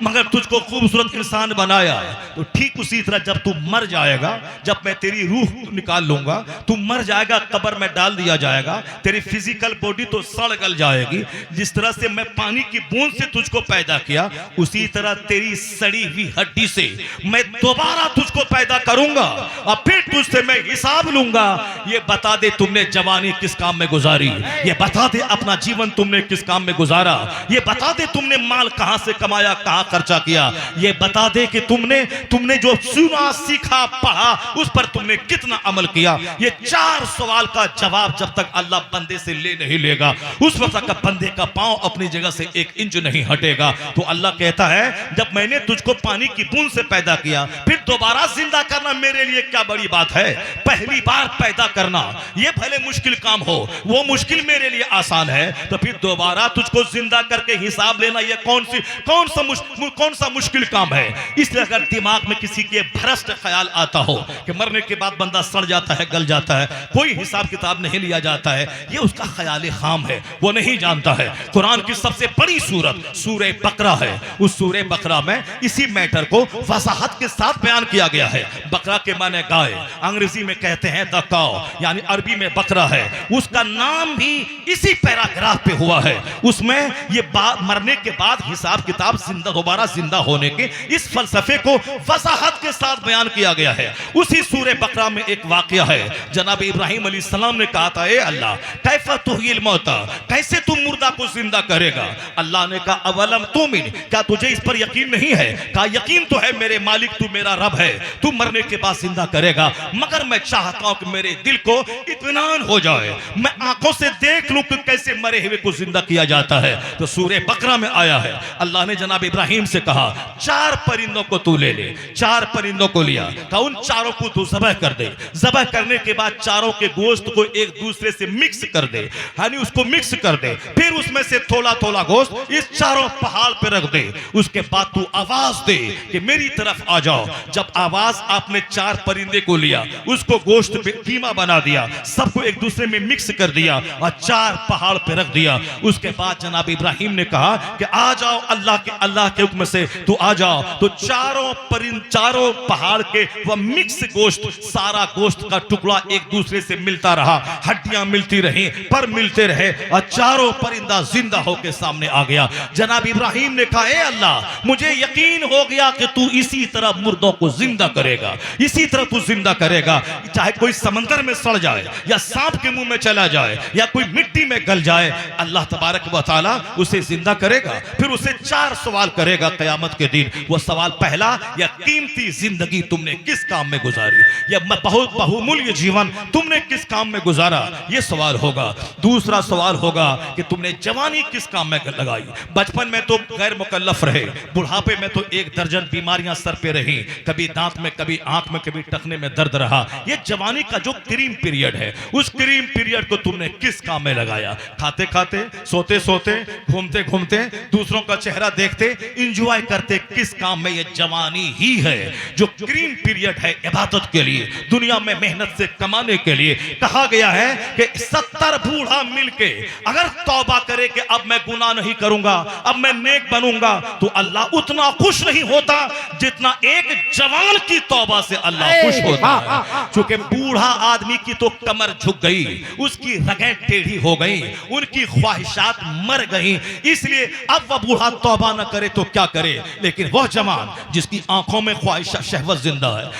मगर तुझको खूबसूरत इंसान बनाया। तो ठीक उसी तरह जब तू मर जाएगा, जब मैं तेरी रूह निकाल लूंगा, तू मर जाएगा, कब्र में डाल दिया जाएगा, तेरी फिजिकल बॉडी तो सड़ गल जाएगी। जिस तरह से मैं पानी की बूंद से तुझको पैदा किया, उसी तरह तेरी सड़ी हुई हड्डी से मैं दोबारा तुझको पैदा करूंगा और फिर तुझसे मैं हिसाब लूंगा। ये बता दे तुमने जवानी किस काम में गुजारी, ये बता दे अपना जीवन तुमने किस काम में गुजारा, ये बता दे तुमने माल कहां से कमाया, कहां खर्चा किया, ये बता दे कि तुमने जो सुना सीखा पढ़ा उस पर तुमने कितना अमल किया। ये 4 सवाल का जवाब जब तक अल्लाह बंदे से ले नहीं लेगा, उस वक्त तक बंदे का पांव अपनी जगह से 1 इंच नहीं हटेगा। तो अल्लाह कहता है जब मैंने तुझको पानी की बूंद से पैदा किया, फिर दोबारा जिंदा करना मेरे लिए क्या बड़ी बात है। पहली बार पैदा करना ये भले मुश्किल काम हो, वो मुश्किल मेरे लिए आसान है, तो फिर दोबारा तुझको जिंदा करके हिसाब लेना ये कौन सा मुश्किल काम है। इसलिए अगर दिमाग में किसी के भ्रष्ट ख्याल आता हो कि मरने के बाद बंदा सड़ जाता है, गल जाता है, कोई हिसाब किताब नहीं लिया जाता है, ये उसका ख्याल खाम है, वो नहीं जानता है। कुरान की सबसे बड़ी सूरत सूरह बकरा है। उस सूरह बकरा में इसी मैटर को वजाहत के साथ बयान किया गया है। बकरा के माने गाय, अंग्रेजी में कहते हैं द काउ, यानी अरबी में बकरा है। उसका नाम भी इसी पैराग्राफ पे हुआ है। उसमें ये मरने के बाद हिसाब किताब दोबारा जिंदा होने के इस फलसफे को वजाहत के साथ बयान किया गया है। उसी सूरह बकरा में एक वाकया है। जनाब इब्राहिम अलैहिस्सलाम ने कहा था, ए अल्लाह कैफा तुहिल मौता, कैसे तुम मुर्दा को जिंदा करेगा। अल्लाह ने कहा अवलम तुमिन, क्या तुझे इस पर यकीन नहीं है। कहा यकीन तो है मेरे मालिक, तू मेरा रब है, तू मरने के बाद जिंदा करेगा, मगर मैं चाहता हूं कि मेरे दिल को इत्मीनान हो जाए, मैं आंखों से देख लूं कि कैसे मरे हुए को जिंदा किया जाता है। तो सूरह बकरा में आया है, अल्लाह ने जनाब इब्राहिम से कहा 4 परिंदों को तू ले ले। 4 परिंदों को लिया, कहा उन चारों को तू ज़बह कर दे। ज़बह करने के बाद चारों के गोश्त को एक दूसरे से मिक्स कर दे, यानी उसको मिक्स कर दे। फिर उसमें से थोड़ा थोड़ा गोश्त इस चारों पहाड़ पे रख दे। उसके बाद तू आवाज दे कि मेरी तरफ आ जाओ। जब आवाज आपने 4 परिंदे को लिया, उसको गोश्त पे कीमा बना दिया, सबको एक दूसरे में मिक्स कर दिया और 4 पहाड़ पे रख दिया। उसके बाद जनाब इब्राहिम ने कहा कि आ जाओ, अल्लाह के हुक्म से तू आ जाओ। तो चारों पहाड़ के वह मिक्स गोश्त, सारा गोश्त का टुकड़ा एक दूसरे से मिलता रहा, हड्डियां मिलती रही, पर मिलते रहे और चारों परिंदा जिंदा होकर सामने आ गया। जनाब इब्राहिम ने कहा, ए अल्लाह मुझे यकीन हो गया कि तू इसी तरह मुर्दों को जिंदा करेगा, इसी तरह तू जिंदा करेगा। चाहे कोई समंदर में सड़ जाए या सांप के मुंह में चला जाए या कोई मिट्टी में गल जाए, अल्लाह तबारक व तआला उसे जिंदा करेगा। फिर उसे 4 सवाल करेगा क़यामत के दिन। वो सवाल पहला, या कीमती जिंदगी तुमने किस काम में गुजारी, या बहुत बहुमूल्य जीवन तुमने किस काम में गुजारा, ये सवाल होगा। दूसरा सवाल होगा कि तुमने जवानी किस काम में लगाई। बचपन में तो गैर मुकल्लफ रहे, बुढ़ापे में तो 1 दर्जन बीमारियां सर पे रही, कभी दांत में, कभी आंख में, कभी टखने में दर्द रहा। ये जवानी का जो क्रीम पीरियड है, उस क्रीम पीरियड को तुमने किस काम में लगाया। खाते खाते, सोते सोते, घूमते घूमते, दूसरों का चेहरा देखते, इंजॉय करते, किस काम में। ये जवानी ही है जो क्रीम पीरियड है इबादत के लिए, दुनिया में मेहनत से कमाने के लिए। कहा गया है कि 70 बूढ़ा मिलके अगर तौबा करे कि अब मैं गुनाह नहीं करूंगा, अब मैं नेक बनूंगा, तो अल्लाह उतना खुश नहीं होता जितना एक जवान की तौबा से अल्लाह खुश होता है। क्योंकि बूढ़ा आदमी की तो कमर झुक गई, उसकी रगें टेढ़ी हो गई, उनकी ख्वाहिशात मर गई, इसलिए अब वह बूढ़ा तौबा न करे तो क्या करे। लेकिन वह जवान जिसकी आंखों में ख्वाहिशा शहवत जिंदा है,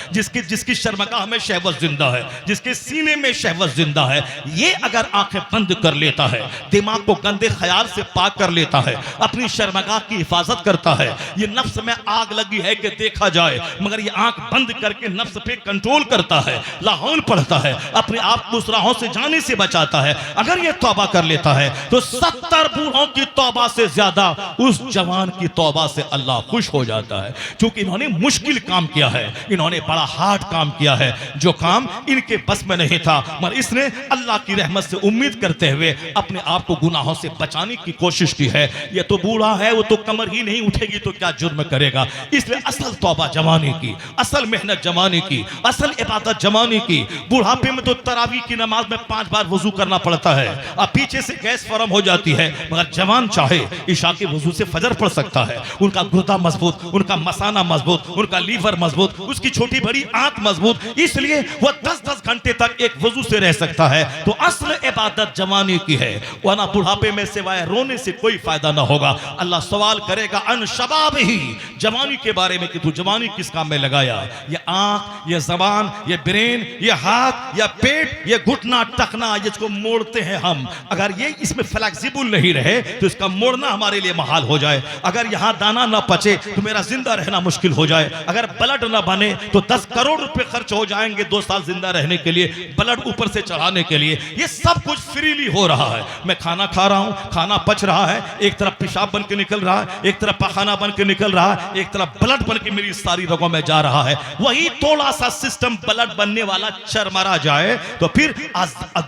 जिसकी शर्मगाह में शहवत जिंदा है, जिसके सीने में शहवत जिंदा है, ये अगर आंखें बंद कर लेता है, दिमाग को गंदे ख्याल से पाक कर लेता है, अपनी शर्मगाह की हिफाजत करता है, ये नफ्स में आग लगी है कि देखा जाए, मगर ये आंख बंद करके नफ्स पे कंट्रोल करता है, लाहौल पढ़ता है, अपने आप को उस राहों से जाने से बचाता है, अगर ये तौबा कर लेता है तो 70 बूढ़ों की तौबा से ज्यादा उस जवान की तौबा से अल्लाह खुश हो जाता है। क्योंकि इन्होंने मुश्किल काम किया है, इन्होंने बड़ा हार्ड काम किया है, जो काम इनके बस में नहीं था, मगर इसने अल्लाह की रहमत से उम्मीद करते हुए अपने आप को गुनाहों से बचाने की कोशिश की है। ये तो बूढ़ा है, वो तो कमर ही नहीं उठेगी तो क्या जुर्म करेगा। इसलिए असल तौबा जवानी की, असल मेहनत जवानी की, असल इबादत जवानी की। बुढ़ापे में तो तरावी की नमाज में 5 बार वजू करना पड़ता है, अब पीछे से गैस फॉर्म हो जाती है, मगर जवान चाहे ईशा के वजू से फजर पढ़ सकता है। उनका गुर्दा मजबूत, उनका मसाना मजबूत, उनका लीवर मजबूत, उसकी छोटी बड़ी आंत मजबूत, इसलिए वह 10-10 घंटे तक एक वजू से रह सकता है। तो असल इबादत जवानी की है, वरना बुढ़ापे में सिवाय रोने से कोई फायदा ना होगा। अल्लाह सवाल करेगा अन शबाब ही, जवानी के बारे में कि तू जवानी किस काम में लगाया। ये आंख, ये जबान, ये ब्रेन, ये हाथ, ये पेट, ये घुटना टखना, जिसको मोड़ते हैं हम, अगर ये इसमें फ्लेक्सिबल नहीं रहे तो इसका मोड़ना हमारे लिए महाल हो जाए। अगर यहाँ दाना ना पचे तो मेरा जिंदा रहना मुश्किल हो जाए। अगर ब्लड ना बने तो 10 करोड़ रुपए खर्च हो जाएंगे 2 साल जिंदा रहने के लिए, ब्लड ऊपर से चढ़ाने के लिए। ये सब कुछ फ्रीली हो रहा है। मैं खाना खा रहा हूँ, खाना पच रहा है, एक तरफ पेशाब बन के निकल रहा है, एक तरफ पखाना बन के निकल रहा है, एक तरफ ब्लड बन के मेरी सारी रगों में जा रहा है। वही थोड़ा सा सिस्टम ब्लड बनने वाला चरमरा जाए तो फिर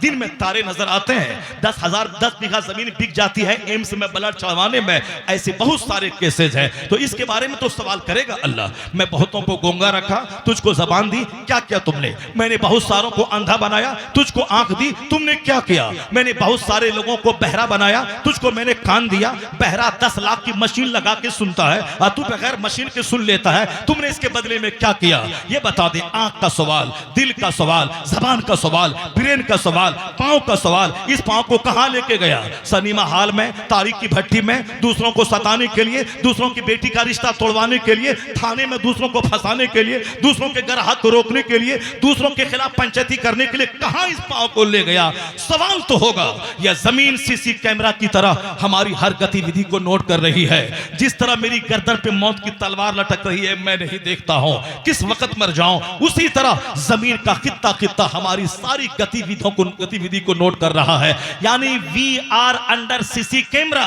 दिन में तारे नजर आते हैं। 10 बीघा जमीन बिक जाती है एम्स में ब्लड चढ़वाने में। ऐसे बहुत सारे केसेस हैं। तो इसके बारे में तो सवाल करेगा अल्लाह। मैं बहुतों को गूंगा रखा, तुझको जबान दी, क्या किया तुमने? मैंने बहुत सारों को अंधा बनाया, तुझको आंख दी, तुमने क्या किया? मैंने बहुत सारे लोगों को बहरा बनाया, तुझको मैंने कान दिया। बहरा 10 लाख की मशीन लगा के सुनता है और तू बगैर मशीन के सुन लेता है, तुमने इसके बदले में क्या किया? ये बता दे। आंख का सवाल, दिल का सवाल, जबान का सवाल, ब्रेन का सवाल, पांव का सवाल। इस पांव को कहां लेके गया? सिनेमा हॉल में, तारीख की भट्टी में, दूसरों को सताने के लिए, दूसरों की बेटी का रिश्ता तोड़वाने के लिए, थाने में दूसरों को फंसाने के लिए, दूसरों के ग्राहक को रोकने के लिए, दूसरों के खिलाफ पंचायती करने के लिए कहां इस पांव को ले गया? सवाल तो होगा। यह जमीन सीसी कैमरा की तरह हमारी हर गतिविधि को नोट कर रही है। जिस तरह मेरी गर्दन पे मौत की तलवार लटक रही है, मैं नहीं देखता हूं किस वक्त मर जाऊं, उसी तरह जमीन का खित्ता खित्ता हमारी सारी गतिविधि को नोट कर रहा है। यानी we are under CC camera,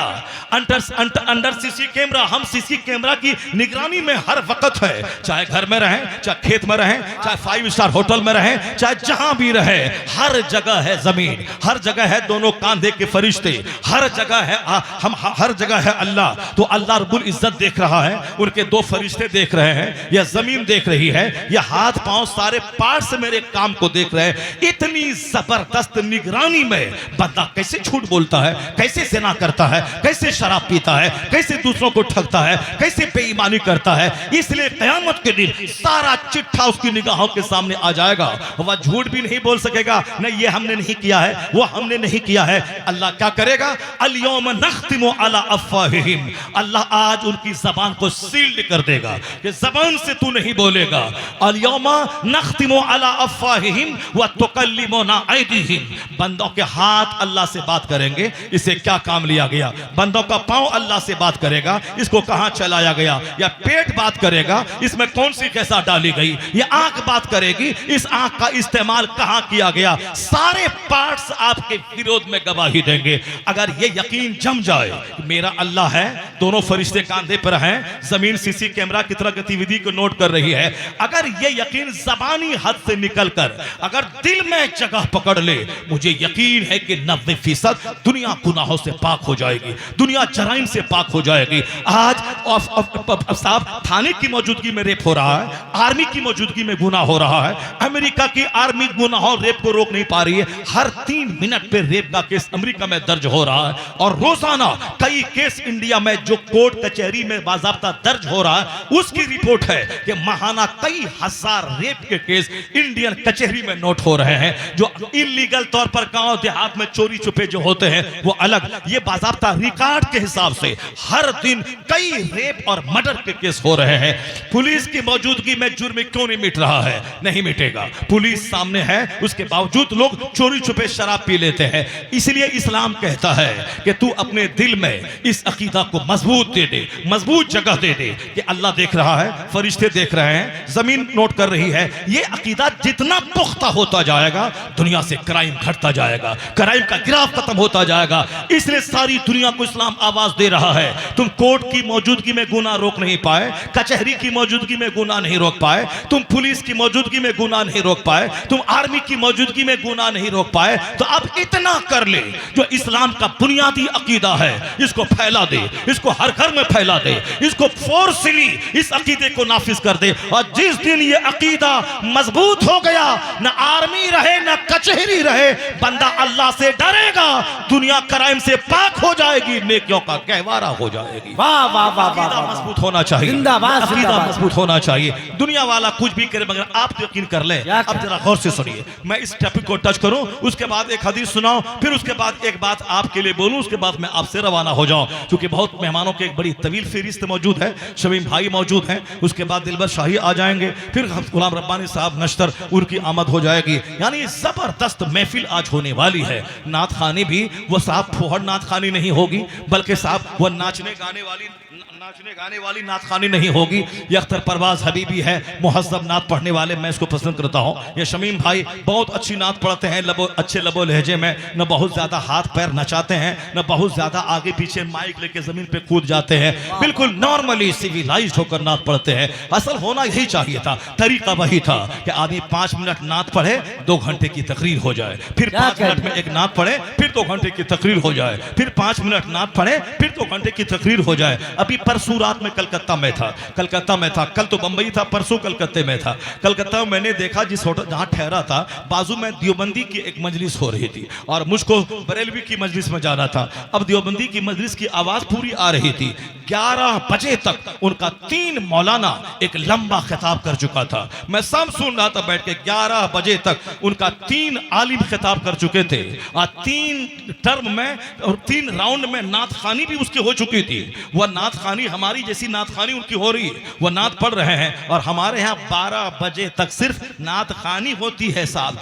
under CC camera. हम सीसी कैमरा की निगरानी में हर वक्त है, चाहे घर में रहें, चाहे खेत में रहें, चाहे 5 स्टार होटल में रहें, चाहे जहां भी रहे, हर जगह है जमीन, हर जगह है दोनों कांधे के फरिश्ते, हर जगह है हर जगह है अल्लाह। तो अल्लाह रब्बुल इज्जत देख रहा है, उनके 2 फरिश्ते देख रहे हैं, यह जमीन देख रही है, यह हाथ पांव सारे पार्ट्स मेरे काम को देख रहे हैं। इतनी जबरदस्त निगरानी में बंदा कैसे झूठ बोलता है, कैसे ज़िना करता है, कैसे शराब पीता है, कैसे दूसरों को ठगता है, कैसे बेईमानी करता है। इसलिए क़यामत के दिन सारा चिट्ठा उसकी निगाहों के सामने आ जाएगा। वह झूठ भी नहीं बोल सकेगा, नहीं ये हमने नहीं किया है, वो हमने नहीं किया है। अल्लाह क्या करेगा? अल-यौम नख्तिमु अला अफ़वाहिहिम, अल्लाह आज उनकी जबान को सील्ड कर देगा कि जबान से तू नहीं बोलेगा। अल-यौम नख्तिमु अला अफ़वाहिहिम व तुकल्लिमुना ऐदीहिम, बंदों के हाथ अल्लाह से बात करेंगे, इसे क्या काम लिया गया। बंदों का पांव अल्लाह से बात करेगा, इसको कहां चलाया गया। या पेट बात करेगा, इसमें कौन सी कैसा डाली गई। या आंख बात करेगी, इस आंख का इस्तेमाल कहां किया गया। सारे पार्ट्स आपके विरोध में गवाही देंगे। अगर ये यकीन जम जाए कि मेरा अल्लाह है, दोनों फरिश्ते कांधे पर हैं, जमीन सीसी कैमरा की तरह गतिविधि को नोट कर रही है, अगर ये यकीन जबानी हद से निकलकर अगर दिल में जगह पकड़ ले, मुझे यकीन है कि 90% दुनिया गुनाहों से पाक हो जाएगी, दुनिया जराइम से पाक हो जाएगी। आज साहब थाने की मौजूदगी में रेप हो रहा है, आर्मी की मौजूदगी में गुनाह हो रहा है। अमेरिका की आर्मी गुनाहों रेप को रोक नहीं पा रही है। हर 3 मिनट पे रेप का केस अमेरिका में दर्ज हो रहा है और रोजाना कई केस इंडिया में जो कोर्ट कचहरी में बाज़ाब्ता दर्ज हो रहा है उसकी रिपोर्ट है कि माहाना कई हजार रेप के केस इंडियन कचहरी में नोट हो रहे हैं। जो इलीगल तौर पर गांव देहात में चोरी छुपे जो होते हैं वो अलग, ये बाज़ाब्ता रिकॉर्ड के हिसाब से हर दिन कई रेप और मर्डर के केस हो रहे हैं। पुलिस की मौजूदगी में जुर्म क्यों नहीं मिट रहा है? नहीं मिटेगा। पुलिस सामने है, उसके बावजूद लोग चोरी छुपे शराब पी लेते हैं। इसलिए इस्लाम कहता है कि तू अपने दिल में इस अकीदा को मजबूत दे दे, मजबूत जगह दे दे कि अल्लाह देख रहा है, फरिश्ते देख रहे हैं, जमीन नोट कर रही है। ये अकीदा जितना पुख्ता होता जाएगा दुनिया से क्राइम घटता जाएगा, क्राइम का गिराफ खत्म होता जाएगा। इसलिए सारी दुनिया को इस्लाम आवाज दे रहा है। तुम कोर्ट की मौजूदगी में गुनाह रोक नहीं पाए, कचहरी की मौजूदगी में गुनाह नहीं रोक पाए, तुम पुलिस की मौजूदगी में गुनाह नहीं रोक पाए, तुम आर्मी की मौजूदगी में गुनाह नहीं रोक पाए, तो अब इतना कर ले जो इस्लाम का बुनियादी अकीदा है इसको फैला दे, इसको हर घर में फैला दे, इसको फोर्सली इस अकीदे को नाफिज कर दे। और जिस दिन ये अकीदा मजबूत हो गया, न आर्मी रहे न कचहरी रहे, बंदा अल्लाह से डरेगा, दुनिया क्राइम से पाक हो जाएगी, नेकियों का गहवारा हो जाएगी। वाह वाह वाह अकीदा वाह, मजबूत होना चाहिए, जिंदाबाद, अकीदा जिंदाबाद। मजबूत होना चाहिए। दुनिया वाला कुछ भी करे मगर आप तो यकीन कर लें। अब जरा गौर से सुनिए, मैं इस टॉपिक को टच करूं, उसके बाद एक हदीस सुनाऊं, फिर उसके बाद एक बात आपके लिए बोलूं, उसके बाद मैं आपसे रवाना हो जाऊं, क्योंकि बहुत मेहमानों की एक बड़ी तवील फहरिस्त मौजूद है। शमीम भाई मौजूद हैं, उसके बाद दिलबर शाही आ जाएंगे, फिर गुलाम रब्बानी साहब नश्तर उनकी आमद हो जाएगी। यानी जबरदस्त महफिल आज होने वाली है। नात खानी भी वो साहब फोहड़ नात खानी नहीं होगी, बल्कि साहब वो नाचने गाने वाली नात खानी नहीं होगी। ये अख्तर परवाज हबीबी है, मुहज्जब नात पढ़ने वाले, मैं इसको पसंद करता हूँ। ये शमीम भाई बहुत अच्छी नात पढ़ते हैं, अच्छे लबो लहजे में, न बहुत ज्यादा हाथ पैर नचाते हैं, न बहुत ज्यादा आगे पीछे माइक लेके जमीन पे कूद जाते हैं, बिल्कुल नॉर्मली सिविलाइज्ड होकर नात पढ़ते हैं। असल होना यही चाहिए था, तरीका वही था कि आदमी 5 मिनट नात पढ़े, 2 घंटे की तकरीर हो जाए, फिर 5 मिनट में एक नात पढ़े, फिर 2 घंटे की तकरीर हो जाए, फिर 5 मिनट नात पढ़े, फिर 2 घंटे की तकरीर हो जाए। अभी परसों रात में कलकत्ता में था, कल तो बंबई था, परसों कलकत्ते में था। कलकत्ता में मैंने देखा जिस होटल जहां ठहरा था, बाजू में देवबंदी की एक मजलिस हो रही थी और मुझको बरेलवी की मजलिस में जाना था। अब देवबंदी की मजलिस की आवाज पूरी आ रही थी। 11 बजे तक उनका 3 मौलाना एक लंबा खिताब कर चुका था। मैं सब सुन रहा था बैठ के। 11 बजे तक उनका 3 आलिम खिताब कर चुके थे और 3 टर्म में और 3 राउंड में नात खानी भी उसकी हो चुकी थी। वह नात खानी हमारी जैसी नात खानी उनकी हो रही है, वह नात पढ़ रहे हैं। और हमारे यहाँ 12 बजे तक सिर्फ नात खानी होती है साहब,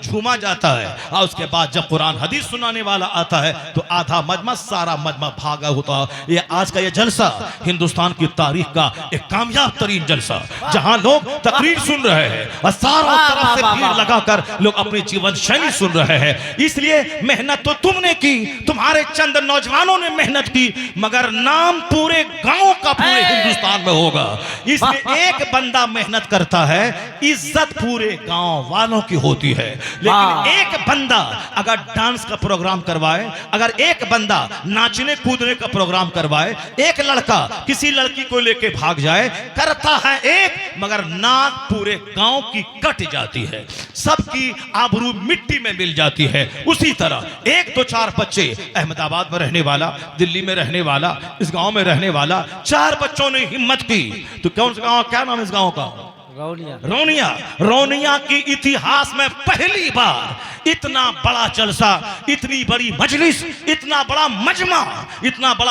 झूमा जाता है। और उसके बाद जब कुरान हदीस सुनाने वाला आता है तो आधा मजमा सारा मजमा भागा होता। ये आज का ये जलसा हिंदुस्तान की तारीख का एक कामयाब तरीन जलसा, जहां लोग तकरीर सुन रहे हैं और सारों तरफ से भीड़ लगाकर लोग अपनी जीवन शैली सुन रहे हैं। इसलिए मेहनत तो तुमने की, तुम्हारे चंद नौजवानों ने मेहनत की, मगर नाम पूरे गांव का पूरे हिंदुस्तान में होगा। इसलिए एक बंदा मेहनत करता है, इज्जत पूरे गांव वालों की होती है। लेकिन एक बंदा अगर डांस का प्रोग्राम करवाए, अगर एक बंदा नाचने कूदने का प्रोग्राम करवाए, एक लड़का किसी लड़की को लेके भाग जाए, करता है एक, मगर नाक पूरे गांव की कट जाती है, सबकी आबरू मिट्टी में मिल जाती है। उसी तरह 1 2 4 बच्चे, अहमदाबाद में रहने वाला, दिल्ली में रहने वाला, इस गांव में रहने वाला, 4 बच्चों ने हिम्मत की। तो कौन सा गांव, क्या नाम है इस गांव का? रौनिया की इतिहास में पहली बार इतना बड़ा जलसा, इतनी बड़ी मजलिस, इतना बड़ा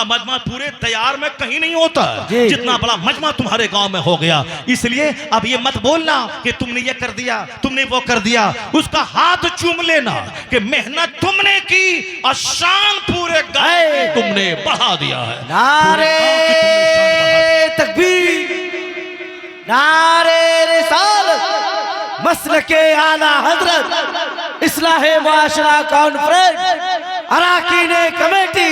मजमा पूरे तैयार में कहीं नहीं होता जितना बड़ा मजमा तुम्हारे गांव में हो गया। इसलिए अब ये मत बोलना कि तुमने ये कर दिया, तुमने वो कर दिया। उसका हाथ चूम लेना कि मेहनत तुमने की और शान पूरे गांव में तुमने बढ़ा दिया है। नारे तकबीर, नारे रिसालत, मसलके आला हजरत, इस्लाहे मुआशरा कॉन्फ्रेंस, अराकीने कमेटी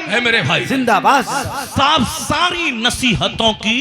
है मेरे भाई जिंदाबाद। साफ सारी नसीहतों की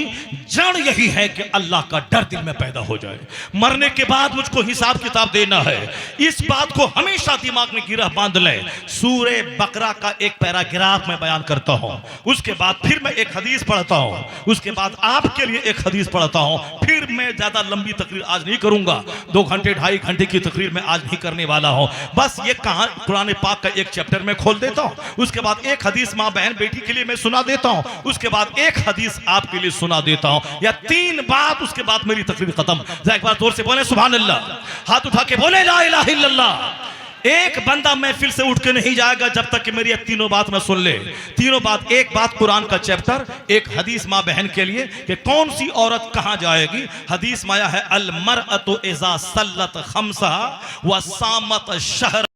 जड़ यही है कि अल्लाह का डर दिल में पैदा हो जाए। मरने के बाद मुझको हिसाब किताब देना है, इस बात को हमेशा दिमाग में गिरह बांध लें। सूरे बकरा का एक पैराग्राफ मैं बयान करता हूं, उसके बाद फिर मैं एक हदीस पढ़ता हूं, उसके बाद आपके लिए एक हदीस पढ़ता हूं, फिर मैं ज्यादा लंबी तकरीर आज नहीं करूंगा। 2 घंटे 2.5 घंटे की तकरीर मैं आज नहीं करने वाला हूं। बस ये कहानी कुरान पाक का एक चैप्टर में खोल देता हूं, उसके बाद एक हदीस माँ बहन बेटी के लिए मैं सुना देता हूं, उसके बाद एक हदीस आपके लिए सुना देता हूं, या 3 बात, उसके बाद मेरी तकरीर खत्म। जरा एक बार जोर से बोले सुभान अल्लाह, हाथ उठा के बोले ला इलाहा इल्लल्लाह। एक बंदा महफिल से उठ के नहीं जाएगा जब तक कि मेरी ये तीनों बात में सुन ले। तीनों बात, एक बात कुरान का चैप्टर, एक हदीस माँ बहन के लिए कि कौन सी औरत कहां जाएगी। हदीस माया है अल मरअतु इज़ा सल्लत खम्सा व सामत शहर